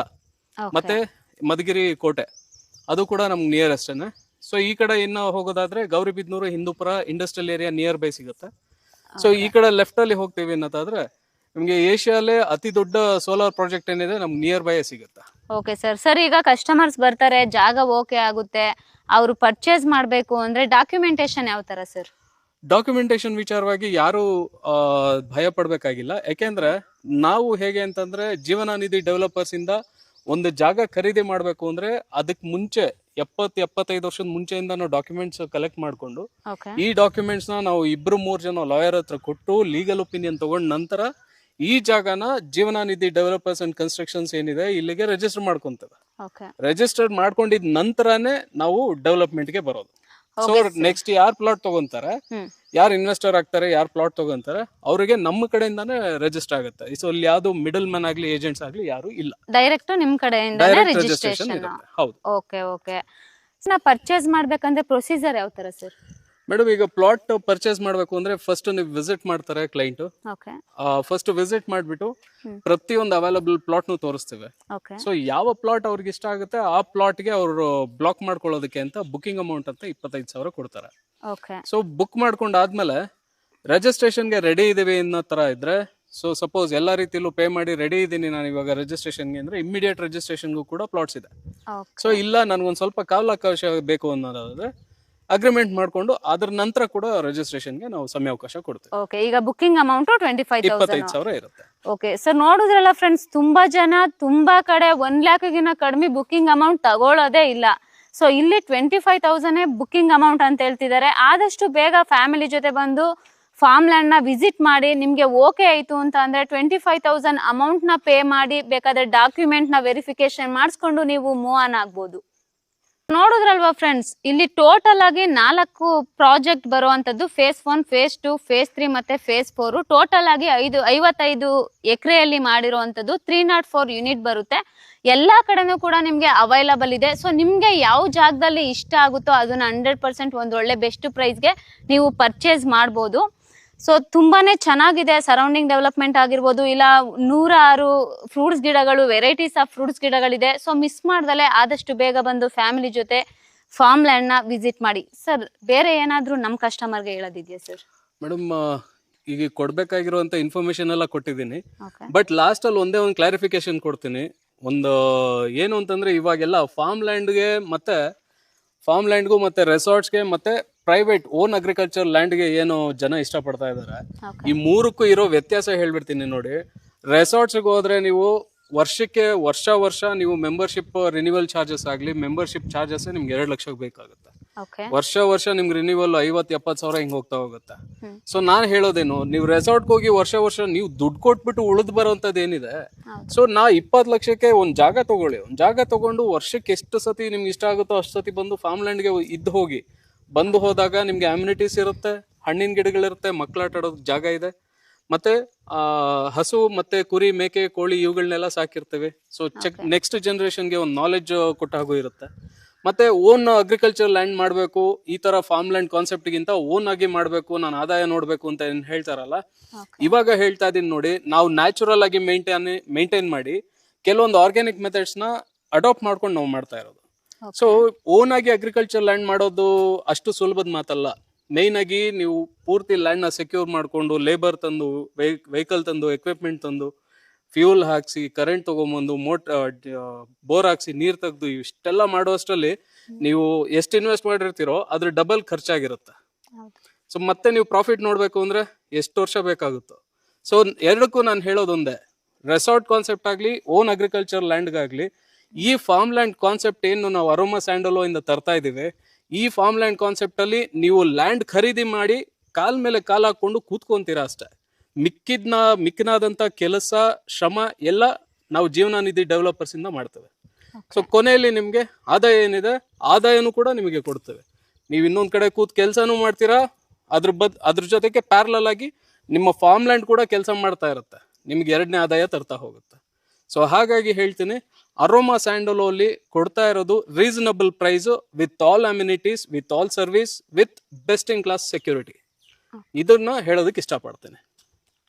ಮತ್ತೆ ಮಧುಗಿರಿ ಕೋಟೆ, ಅದು ಕೂಡ ನಮ್ಗೆ ನಿಯರೆಸ್ಟೇನೆ. ಸೊ ಈ ಕಡೆ ಇನ್ನು ಹೋಗೋದಾದ್ರೆ Gauribidanur, Hindupur industrial area near by ಸಿಗುತ್ತೆ. ಸೊ ಈ ಕಡೆ ಲೆಫ್ಟ್ ಅಲ್ಲಿ ಹೋಗ್ತೀವಿ ಅನ್ನೋದಾದ್ರೆ ನಿಮ್ಗೆ ಏಷ್ಯಾಲೇ ಅತಿ ದೊಡ್ಡ ಸೋಲಾರ್ ಪ್ರಾಜೆಕ್ಟ್ ಏನಿದೆ ನಮ್ಗೆ ನಿಯರ್ ಬೈ ಸಿಗುತ್ತೆ. ಓಕೆ ಸರ್ ಈಗ ಕಸ್ಟಮರ್ಸ್ ಬರ್ತಾರೆ, ಜಾಗ ಓಕೆ ಆಗುತ್ತೆ, ಅವರು ಪರ್ಚೇಸ್ ಮಾಡಬೇಕು ಅಂದ್ರೆ ಡಾಕ್ಯುಮೆಂಟೇಶನ್ ಯಾವ ತರ ಸರ್? ಡಾಕ್ಯುಮೆಂಟೇಶನ್ ವಿಚಾರವಾಗಿ ಯಾರು ಭಯ ಪಡ್ಬೇಕಾಗಿಲ್ಲ. ಯಾಕೆಂದ್ರೆ ನಾವು ಹೇಗೆ ಅಂತಂದ್ರೆ ಜೀವನ ನಿಧಿ ಡೆವಲಪರ್ಸ್ ಇಂದ ಒಂದು ಜಾಗ ಖರೀದಿ ಮಾಡ್ಬೇಕು ಅಂದ್ರೆ ಅದಕ್ಕೆ ಮುಂಚೆ 70-75 ವರ್ಷದ ಮುಂಚೆಯಿಂದ ನಾವು ಡಾಕ್ಯುಮೆಂಟ್ಸ್ ಕಲೆಕ್ಟ್ ಮಾಡ್ಕೊಂಡು ಈ ಡಾಕ್ಯುಮೆಂಟ್ಸ್ ನಾವು 2-3 ಜನ ಲಾಯರ್ ಹತ್ರ ಕೊಟ್ಟು ಲೀಗಲ್ ಒಪಿನಿಯನ್ ತಗೊಂಡ್ ನಂತರ ಈ ಜಾಗನ ಜೀವನ ನಿಧಿ ಡೆವಲಪರ್ಸ್ ಅಂಡ್ ಕನ್ಸ್ಟ್ರಕ್ಷನ್ಸ್ ಏನಿದೆ ಇಲ್ಲಿಗೆ ರಿಜಿಸ್ಟರ್ ಮಾಡ್ಕೊಂತೇವೆ. ರಿಜಿಸ್ಟರ್ ಮಾಡ್ಕೊಂಡಿದ್ ನಂತರನೇ ನಾವು ಡೆವಲಪ್ಮೆಂಟ್ ಗೆ ಬರೋದು. ಸೊ ನೆಕ್ಸ್ಟ್ ಯಾರು ಪ್ಲಾಟ್ ತಗೊಂತಾರೆ, ಯಾರು ಇನ್ವೆಸ್ಟರ್ ಆಗ್ತಾರೆ, ಯಾರು ಪ್ಲಾಟ್ ತಗೊಂತಾರೆ ಅವರಿಗೆ ನಮ್ಮ ಕಡೆಯಿಂದಾನೇ ರಿಜಿಸ್ಟರ್ ಆಗುತ್ತೆ. ಸೊ ಇಲ್ಲಿ ಯಾವ್ದು ಮಿಡಲ್ ಮ್ಯಾನ್ ಆಗ್ಲಿ ಏಜೆಂಟ್ಸ್ ಆಗ್ಲಿ ಯಾರು ಇಲ್ಲ, ಡೈರೆಕ್ಟ್ ನಿಮ್ ಕಡೆಯಿಂದ ರಿಜಿಸ್ಟ್ರೇಷನ್. ಹೌದು. ಓಕೆ ಪರ್ಚೇಸ್ ಮಾಡ್ಬೇಕಂದ್ರೆ ಪ್ರೊಸೀಜರ್ ಯಾವ ತರ ಸರ್? ಮೇಡಮ್ ಈಗ ಪ್ಲಾಟ್ ಪರ್ಚೇಸ್ ಮಾಡ್ಬೇಕು ಅಂದ್ರೆ ಫಸ್ಟ್ ನೀವು ವಿಸಿಟ್ ಮಾಡ್ತಾರೆ ಕ್ಲೈಂಟ್. ಫಸ್ಟ್ ವಿಸಿಟ್ ಮಾಡ್ಬಿಟ್ಟು ಪ್ರತಿಯೊಂದು ಅವೈಲಬಲ್ ಪ್ಲಾಟ್ ನು ತೋರಿಸ್ತೇವೆ. ಸೊ ಯಾವ ಪ್ಲಾಟ್ ಅವ್ರಿಗೆ ಇಷ್ಟ ಆಗುತ್ತೆ ಆ ಪ್ಲಾಟ್ ಗೆ ಅವರು ಬ್ಲಾಕ್ ಮಾಡ್ಕೊಳ್ಳೋದಕ್ಕೆ ಅಂತ ಬುಕಿಂಗ್ ಅಮೌಂಟ್ ಅಂತ 25,000 ಕೊಡ್ತಾರೆ. ಸೊ ಬುಕ್ ಮಾಡ್ಕೊಂಡಾದ್ಮೇಲೆ ರಿಜಿಸ್ಟ್ರೇಷನ್ ಗೆ ರೆಡಿ ಇದೀವಿ ಅನ್ನೋ ತರ ಇದ್ರೆ, ಸೊ ಸಪೋಸ್ ಎಲ್ಲಾ ರೀತಿಲೂ ಪೇ ಮಾಡಿ ರೆಡಿ ಇದೀನಿ ನಾನು ಇವಾಗ ರಿಜಿಸ್ಟ್ರೇಷನ್ಗೆ ಅಂದ್ರೆ ಇಮಿಡಿಯೇಟ್ ರಿಜಿಸ್ಟ್ರೇಷನ್ಗೂ ಕೂಡ ಪ್ಲಾಟ್ಸ್ ಇದೆ. ಸೊ ಇಲ್ಲ ನನ್ಗೊಂದ್ ಸ್ವಲ್ಪ ಕಾಲಾವಕಾಶ ಬೇಕು ಅನ್ನೋದಾದ್ರೆ ಅಗ್ರಿಮೆಂಟ್ ಮಾಡ್ಕೊಂಡು ಅದ್ರ ನಂತರ ಕೂಡ ರಿಜಿಸ್ಟ್ರೇಷನ್ಗೆ ನಾವು ಸಮಯಾವಕಾಶ ಕೊಡ್ತೀವಿ. ಓಕೆ, ಈಗ ಬುಕಿಂಗ್ ಅಮೌಂಟ್ 25,000 ಇರುತ್ತೆ. ಓಕೆ ಸರ್, ನೋಡಿದ್ರಲ್ಲ ಫ್ರೆಂಡ್ಸ್, ತುಂಬಾ ಜನ ತುಂಬಾ ಕಡೆ 1 ಲ್ಯಾಕ್ಗಿನ ಕಡಿಮೆ ಬುಕಿಂಗ್ ಅಮೌಂಟ್ ತಗೊಳ್ಳೋದೇ ಇಲ್ಲ. ಸೊ ಇಲ್ಲಿ 25,000 ಬುಕಿಂಗ್ ಅಮೌಂಟ್ ಅಂತ ಹೇಳ್ತಿದ್ದಾರೆ. ಆದಷ್ಟು ಬೇಗ ಫ್ಯಾಮಿಲಿ ಜೊತೆ ಬಂದು ಫಾರ್ಮ್ ಲ್ಯಾಂಡ್ ನ ವಿಸಿಟ್ ಮಾಡಿ ನಿಮ್ಗೆ ಓಕೆ ಆಯ್ತು ಅಂತ ಅಂದ್ರೆ 25,000 ಅಮೌಂಟ್ ನ ಪೇ ಮಾಡಿ ಬೇಕಾದ್ರೆ ಡಾಕ್ಯುಮೆಂಟ್ ನ ವೆರಿಫಿಕೇಶನ್ ಮಾಡಿಸ್ಕೊಂಡು ನೀವು ಮೂವ್ ಆನ್ ಆಗ್ಬೋದು. ನೋಡಿದ್ರಲ್ವಾ ಫ್ರೆಂಡ್ಸ್, ಇಲ್ಲಿ ಟೋಟಲ್ ಆಗಿ 4 ಪ್ರಾಜೆಕ್ಟ್ ಬರುವಂತದ್ದು. ಫೇಸ್ 1, ಫೇಸ್ 2, ಫೇಸ್ 3 ಮತ್ತೆ ಫೇಸ್ 4. ಟೋಟಲ್ ಆಗಿ 55 ಎಕರೆಯಲ್ಲಿ ಮಾಡಿರುವಂತದ್ದು. 304 ಯೂನಿಟ್ ಬರುತ್ತೆ. ಎಲ್ಲಾ ಕಡೆನೂ ಕೂಡ ನಿಮ್ಗೆ ಅವೈಲಬಲ್ ಇದೆ. ಸೊ ನಿಮ್ಗೆ ಯಾವ ಜಾಗದಲ್ಲಿ ಇಷ್ಟ ಆಗುತ್ತೋ ಅದನ್ನ 100% ಒಂದು ಒಳ್ಳೆ ಬೆಸ್ಟ್ ಪ್ರೈಸ್ಗೆ ನೀವು ಪರ್ಚೇಸ್ ಮಾಡ್ಬೋದು. ಸೊ ತುಂಬಾನೇ ಚೆನ್ನಾಗಿದೆ. ಸರೌಂಡಿಂಗ್ ಡೆವಲಪ್ಮೆಂಟ್ ಆಗಿರ್ಬೋದು, ಇಲ್ಲ 106 ಫ್ರೂಟ್ಸ್ ಗಿಡಗಳು, ವೆರೈಟೀಸ್ ಆಫ್ ಫ್ರೂಟ್ಸ್ ಗಿಡಗಳಿದೆ. ಸೊ ಮಿಸ್ ಮಾಡ್ದಲೆ ಆದಷ್ಟು ಬೇಗ ಬಂದು ಫ್ಯಾಮಿಲಿ ಜೊತೆ ಫಾರ್ಮ್ ಲ್ಯಾಂಡ್ ನ ವಿಸಿಟ್ ಮಾಡಿ. ಸರ್ ಬೇರೆ ಏನಾದ್ರೂ ನಮ್ ಕಸ್ಟಮರ್ಗೆ ಹೇಳೋದಿದೆಯಾ ಸರ್? ಮೇಡಮ್ ಈಗ ಕೊಡ್ಬೇಕಾಗಿರುವಂತ ಇನ್ಫಾರ್ಮೇಶನ್ ಎಲ್ಲ ಕೊಟ್ಟಿದ್ದೀನಿ. ಬಟ್ ಲಾಸ್ಟ್ ಅಲ್ಲಿ ಒಂದೇ ಒಂದು ಕ್ಲಾರಿಫಿಕೇಶನ್ ಕೊಡ್ತೀನಿ. ಒಂದು ಏನು ಅಂತಂದ್ರೆ ಇವಾಗೆಲ್ಲ ಫಾರ್ಮ್ ಲ್ಯಾಂಡ್ಗೂ ಮತ್ತೆ ರೆಸಾರ್ಟ್ಸ್ಗೆ ಮತ್ತೆ ಪ್ರೈವೇಟ್ ಓನ್ ಅಗ್ರಿಕಲ್ಚರ್ ಲ್ಯಾಂಡ್ಗೆ ಏನು ಜನ ಇಷ್ಟಪಡ್ತಾ ಇದ್ದಾರೆ, ಈ ಮೂರಕ್ಕೂ ಇರೋ ವ್ಯತ್ಯಾಸ ಹೇಳ್ಬಿಡ್ತೀನಿ ನೋಡಿ. ರೆಸಾರ್ಟ್ಸ್ಗೆ ಹೋದ್ರೆ ನೀವು ವರ್ಷ ನೀವು ಮೆಂಬರ್ಶಿಪ್ ರಿನಿವಲ್ ಚಾರ್ಜಸ್ ಆಗಲಿ, ಮೆಂಬರ್ಶಿಪ್ ಚಾರ್ಜಸ್ ನಿಮ್ಗೆ 2 ಲಕ್ಷ ಬೇಕಾಗುತ್ತೆ. ವರ್ಷ ನಿಮ್ಗೆ ರಿನಿವಲ್ 50-70 ಸಾವಿರ ಹಿಂಗ್ ಹೋಗ್ತಾ ಹೋಗುತ್ತೆ. ಸೊ ನಾನ್ ಹೇಳೋದೇನು, ನೀವು ರೆಸಾರ್ಟ್ಗೆ ಹೋಗಿ ವರ್ಷ ನೀವು ದುಡ್ಡು ಕೊಟ್ಬಿಟ್ಟು ಉಳಿದ್ ಬರೋಂಥದ್ದು ಏನಿದೆ. ಸೊ 20 ಲಕ್ಷಕ್ಕೆ ಒಂದ್ ಜಾಗ ತಗೊಳ್ಳಿ. ಒಂದ್ ಜಾಗ ತಗೊಂಡು ವರ್ಷಕ್ಕೆ ಎಷ್ಟು ಸತಿ ನಿಮ್ಗೆ ಇಷ್ಟ ಆಗುತ್ತೋ ಅಷ್ಟು ಸತಿ ಬಂದು ಫಾರ್ಮ್ ಲ್ಯಾಂಡ್ಗೆ ಬಂದು ಹೋದಾಗ ನಿಮ್ಗೆ ಅಮ್ಯುನಿಟೀಸ್ ಇರುತ್ತೆ, ಹಣ್ಣಿನ ಗಿಡಗಳಿರುತ್ತೆ, ಮಕ್ಕಳಾಟ ಆಡೋದಕ್ಕೆ ಜಾಗ ಇದೆ, ಮತ್ತೆ ಹಸು ಮತ್ತೆ ಕುರಿ, ಮೇಕೆ, ಕೋಳಿ ಇವುಗಳನ್ನೆಲ್ಲ ಸಾಕಿರ್ತೇವೆ. ಸೊ ನೆಕ್ಸ್ಟ್ ಜನರೇಷನ್ಗೆ ಒಂದು ನಾಲೆಡ್ಜ್ ಕೊಟ್ಟ ಹಾಗೂ ಇರುತ್ತೆ. ಮತ್ತೆ ಓನ್ ಅಗ್ರಿಕಲ್ಚರ್ ಲ್ಯಾಂಡ್ ಮಾಡಬೇಕು, ಈ ತರ ಫಾರ್ಮ್ ಲ್ಯಾಂಡ್ ಕಾನ್ಸೆಪ್ಟ್ ಗಿಂತ ಓನ್ ಆಗಿ ಮಾಡಬೇಕು, ನಾನು ಆದಾಯ ನೋಡ್ಬೇಕು ಅಂತ ಏನ್ ಹೇಳ್ತಾರಲ್ಲ, ಇವಾಗ ಹೇಳ್ತಾ ಇದೀನಿ ನೋಡಿ. ನಾವು ನ್ಯಾಚುರಲ್ ಆಗಿ ಮೇಂಟೈನ್ ಮಾಡಿ ಕೆಲವೊಂದು ಆರ್ಗ್ಯಾನಿಕ್ ಮೆಥಡ್ಸ್ ನ ಅಡಾಪ್ಟ್ ಮಾಡ್ಕೊಂಡು ನಾವು ಮಾಡ್ತಾ ಇರೋದು. ಸೊ ಓನ್ ಆಗಿ ಅಗ್ರಿಕಲ್ಚರ್ ಲ್ಯಾಂಡ್ ಮಾಡೋದು ಅಷ್ಟು ಸುಲಭದ ಮಾತಲ್ಲ. ಮೇನ್ ಆಗಿ ನೀವು ಪೂರ್ತಿ ಲ್ಯಾಂಡ್ ನ ಸೆಕ್ಯೂರ್ ಮಾಡ್ಕೊಂಡು ಲೇಬರ್ ತಂದು, ವೆಹಿಕಲ್ ತಂದು, ಎಕ್ವಿಪ್ಮೆಂಟ್ ತಂದು, ಫ್ಯೂಲ್ ಹಾಕ್ಸಿ, ಕರೆಂಟ್ ತಗೊಂಬಂದು, ಬೋರ್ ಹಾಕ್ಸಿ, ನೀರ್ ತೆಗ್ದು ಇಷ್ಟೆಲ್ಲ ಮಾಡುವಷ್ಟರಲ್ಲಿ ನೀವು ಎಷ್ಟು ಇನ್ವೆಸ್ಟ್ ಮಾಡಿರ್ತೀರೋ ಅದ್ರ ಡಬಲ್ ಖರ್ಚಾಗಿರುತ್ತೆ. ಸೊ ಮತ್ತೆ ನೀವು ಪ್ರಾಫಿಟ್ ನೋಡ್ಬೇಕು ಅಂದ್ರೆ ಎಷ್ಟು ವರ್ಷ ಬೇಕಾಗುತ್ತೋ. ಸೊ ಎರಡಕ್ಕೂ ನಾನು ಹೇಳೋದೊಂದೇ, ರೆಸಾರ್ಟ್ ಕಾನ್ಸೆಪ್ಟ್ ಆಗ್ಲಿ, ಓನ್ ಅಗ್ರಿಕಲ್ಚರ್ ಲ್ಯಾಂಡ್ಗಾಗ್ಲಿ, ಈ ಫಾರ್ಮ್ ಲ್ಯಾಂಡ್ ಕಾನ್ಸೆಪ್ಟ್ ಏನು ನಾವು ಅರೋಮಾ ಸ್ಯಾಂಡಲೋ ಇಂದ ತರ್ತಾ ಇದೀವಿ, ಈ ಫಾರ್ಮ್ ಲ್ಯಾಂಡ್ ಕಾನ್ಸೆಪ್ಟ್ ಅಲ್ಲಿ ನೀವು ಲ್ಯಾಂಡ್ ಖರೀದಿ ಮಾಡಿ ಕಾಲ್ ಮೇಲೆ ಕಾಲ್ ಹಾಕೊಂಡು ಕೂತ್ಕೊಂತೀರಾ ಅಷ್ಟೇ. ಮಿಕ್ಕಿನಾದಂತ ಕೆಲಸ, ಶ್ರಮ ಎಲ್ಲ ನಾವು ಜೀವನ ನಿಧಿ ಡೆವಲಪರ್ಸ್ ಇಂದ ಮಾಡ್ತೇವೆ. ಸೊ ಕೊನೆಯಲ್ಲಿ ನಿಮ್ಗೆ ಆದಾಯ ಏನಿದೆ, ಆದಾಯನೂ ಕೂಡ ನಿಮಗೆ ಕೊಡ್ತೇವೆ. ನೀವು ಇನ್ನೊಂದ್ ಕಡೆ ಕೂತ್ ಕೆಲಸನೂ ಮಾಡ್ತೀರಾ, ಅದ್ರ ಜೊತೆಗೆ ಪ್ಯಾರಲಲ್ ಆಗಿ ನಿಮ್ಮ ಫಾರ್ಮ್ ಲ್ಯಾಂಡ್ ಕೂಡ ಕೆಲಸ ಮಾಡ್ತಾ ಇರುತ್ತೆ, ನಿಮ್ಗೆ 2ನೇ ಆದಾಯ ತರ್ತಾ ಹೋಗುತ್ತೆ. ಸೊ ಹಾಗಾಗಿ ಹೇಳ್ತೀನಿ, ಅರೋಮಾ ಸ್ಯಾಂಡಲೋ ಅಲ್ಲಿ ಕೊಡ್ತಾ ಇರೋದು reasonable price, with all amenities, with all service, with best in class security. ಇದನ್ನ ಹೇಳೋದಕ್ಕೆ ಇಷ್ಟಪಡ್ತೇನೆ.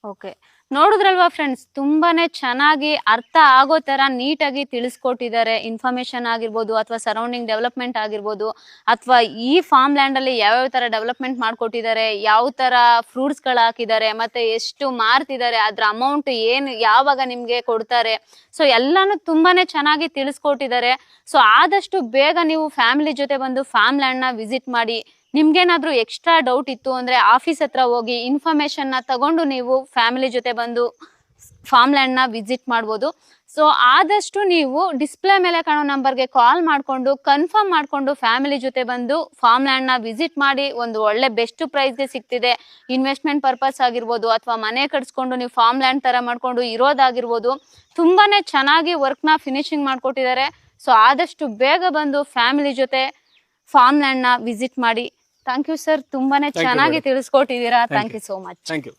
ಓಕೆ, ನೋಡಿದ್ರಲ್ವಾ ಫ್ರೆಂಡ್ಸ್, ತುಂಬಾನೇ ಚೆನ್ನಾಗಿ ಅರ್ಥ ಆಗೋ ತರ ನೀಟಾಗಿ ತಿಳಿಸ್ಕೊಟ್ಟಿದ್ದಾರೆ. ಇನ್ಫಾರ್ಮೇಶನ್ ಆಗಿರ್ಬೋದು ಅಥವಾ ಸರೌಂಡಿಂಗ್ ಡೆವಲಪ್ಮೆಂಟ್ ಆಗಿರ್ಬೋದು ಅಥವಾ ಈ ಫಾರ್ಮ್ ಲ್ಯಾಂಡ್ ಅಲ್ಲಿ ಯಾವ್ಯಾವ ತರ ಡೆವಲಪ್ಮೆಂಟ್ ಮಾಡ್ಕೊಟ್ಟಿದ್ದಾರೆ, ಯಾವ ತರ ಫ್ರೂಟ್ಸ್ ಗಳು ಹಾಕಿದ್ದಾರೆ, ಮತ್ತೆ ಎಷ್ಟು ಮಾರ್ತಿದ್ದಾರೆ, ಅದ್ರ ಅಮೌಂಟ್ ಏನು ಯಾವಾಗ ನಿಮ್ಗೆ ಕೊಡ್ತಾರೆ, ಸೊ ಎಲ್ಲಾನು ತುಂಬಾನೇ ಚೆನ್ನಾಗಿ ತಿಳಿಸ್ಕೊಟ್ಟಿದ್ದಾರೆ. ಸೊ ಆದಷ್ಟು ಬೇಗ ನೀವು ಫ್ಯಾಮಿಲಿ ಜೊತೆ ಬಂದು ಫಾರ್ಮ್ ಲ್ಯಾಂಡ್ ನ ವಿಸಿಟ್ ಮಾಡಿ. ನಿಮ್ಗೇನಾದ್ರೂ ಎಕ್ಸ್ಟ್ರಾ ಡೌಟ್ ಇತ್ತು ಅಂದ್ರೆ ಆಫೀಸ್ ಹತ್ರ ಹೋಗಿ ಇನ್ಫಾರ್ಮೇಶನ್ ನ ತಗೊಂಡು ನೀವು ಫ್ಯಾಮಿಲಿ ಜೊತೆ ಬಂದು ಫಾರ್ಮ್ ಲ್ಯಾಂಡ್ ನ ವಿಸಿಟ್ ಮಾಡ್ಬೋದು. ಸೊ ಆದಷ್ಟು ನೀವು ಡಿಸ್ಪ್ಲೇ ಮೇಲೆ ಕಾಣೋ ನಂಬರ್ಗೆ ಕಾಲ್ ಮಾಡ್ಕೊಂಡು ಕನ್ಫರ್ಮ್ ಮಾಡ್ಕೊಂಡು ಫ್ಯಾಮಿಲಿ ಜೊತೆ ಬಂದು ಫಾರ್ಮ್ ಲ್ಯಾಂಡ್ ನ ವಿಸಿಟ್ ಮಾಡಿ. ಒಂದು ಒಳ್ಳೆ ಬೆಸ್ಟ್ ಪ್ರೈಸ್ಗೆ ಸಿಗ್ತಿದೆ. ಇನ್ವೆಸ್ಟ್ಮೆಂಟ್ ಪರ್ಪಸ್ ಆಗಿರ್ಬೋದು ಅಥವಾ ಮನೆ ಕಟ್ಸ್ಕೊಂಡು ನೀವು ಫಾರ್ಮ್ ಲ್ಯಾಂಡ್ ತರ ಮಾಡ್ಕೊಂಡು ಇರೋದಾಗಿರ್ಬೋದು, ತುಂಬಾನೇ ಚೆನ್ನಾಗಿ ವರ್ಕ್ ನ ಫಿನಿಶಿಂಗ್ ಮಾಡ್ಕೊಟ್ಟಿದ್ದಾರೆ. ಸೊ ಆದಷ್ಟು ಬೇಗ ಬಂದು ಫ್ಯಾಮಿಲಿ ಜೊತೆ ಫಾರ್ಮ್ ಲ್ಯಾಂಡ್ ನ ವಿಸಿಟ್ ಮಾಡಿ. ಥ್ಯಾಂಕ್ ಯು ಸರ್, ತುಂಬಾನೇ ಚೆನ್ನಾಗಿ ತಿಳಿಸ್ಕೊಟ್ಟಿದ್ದೀರಾ. Thank you so much. Thank you.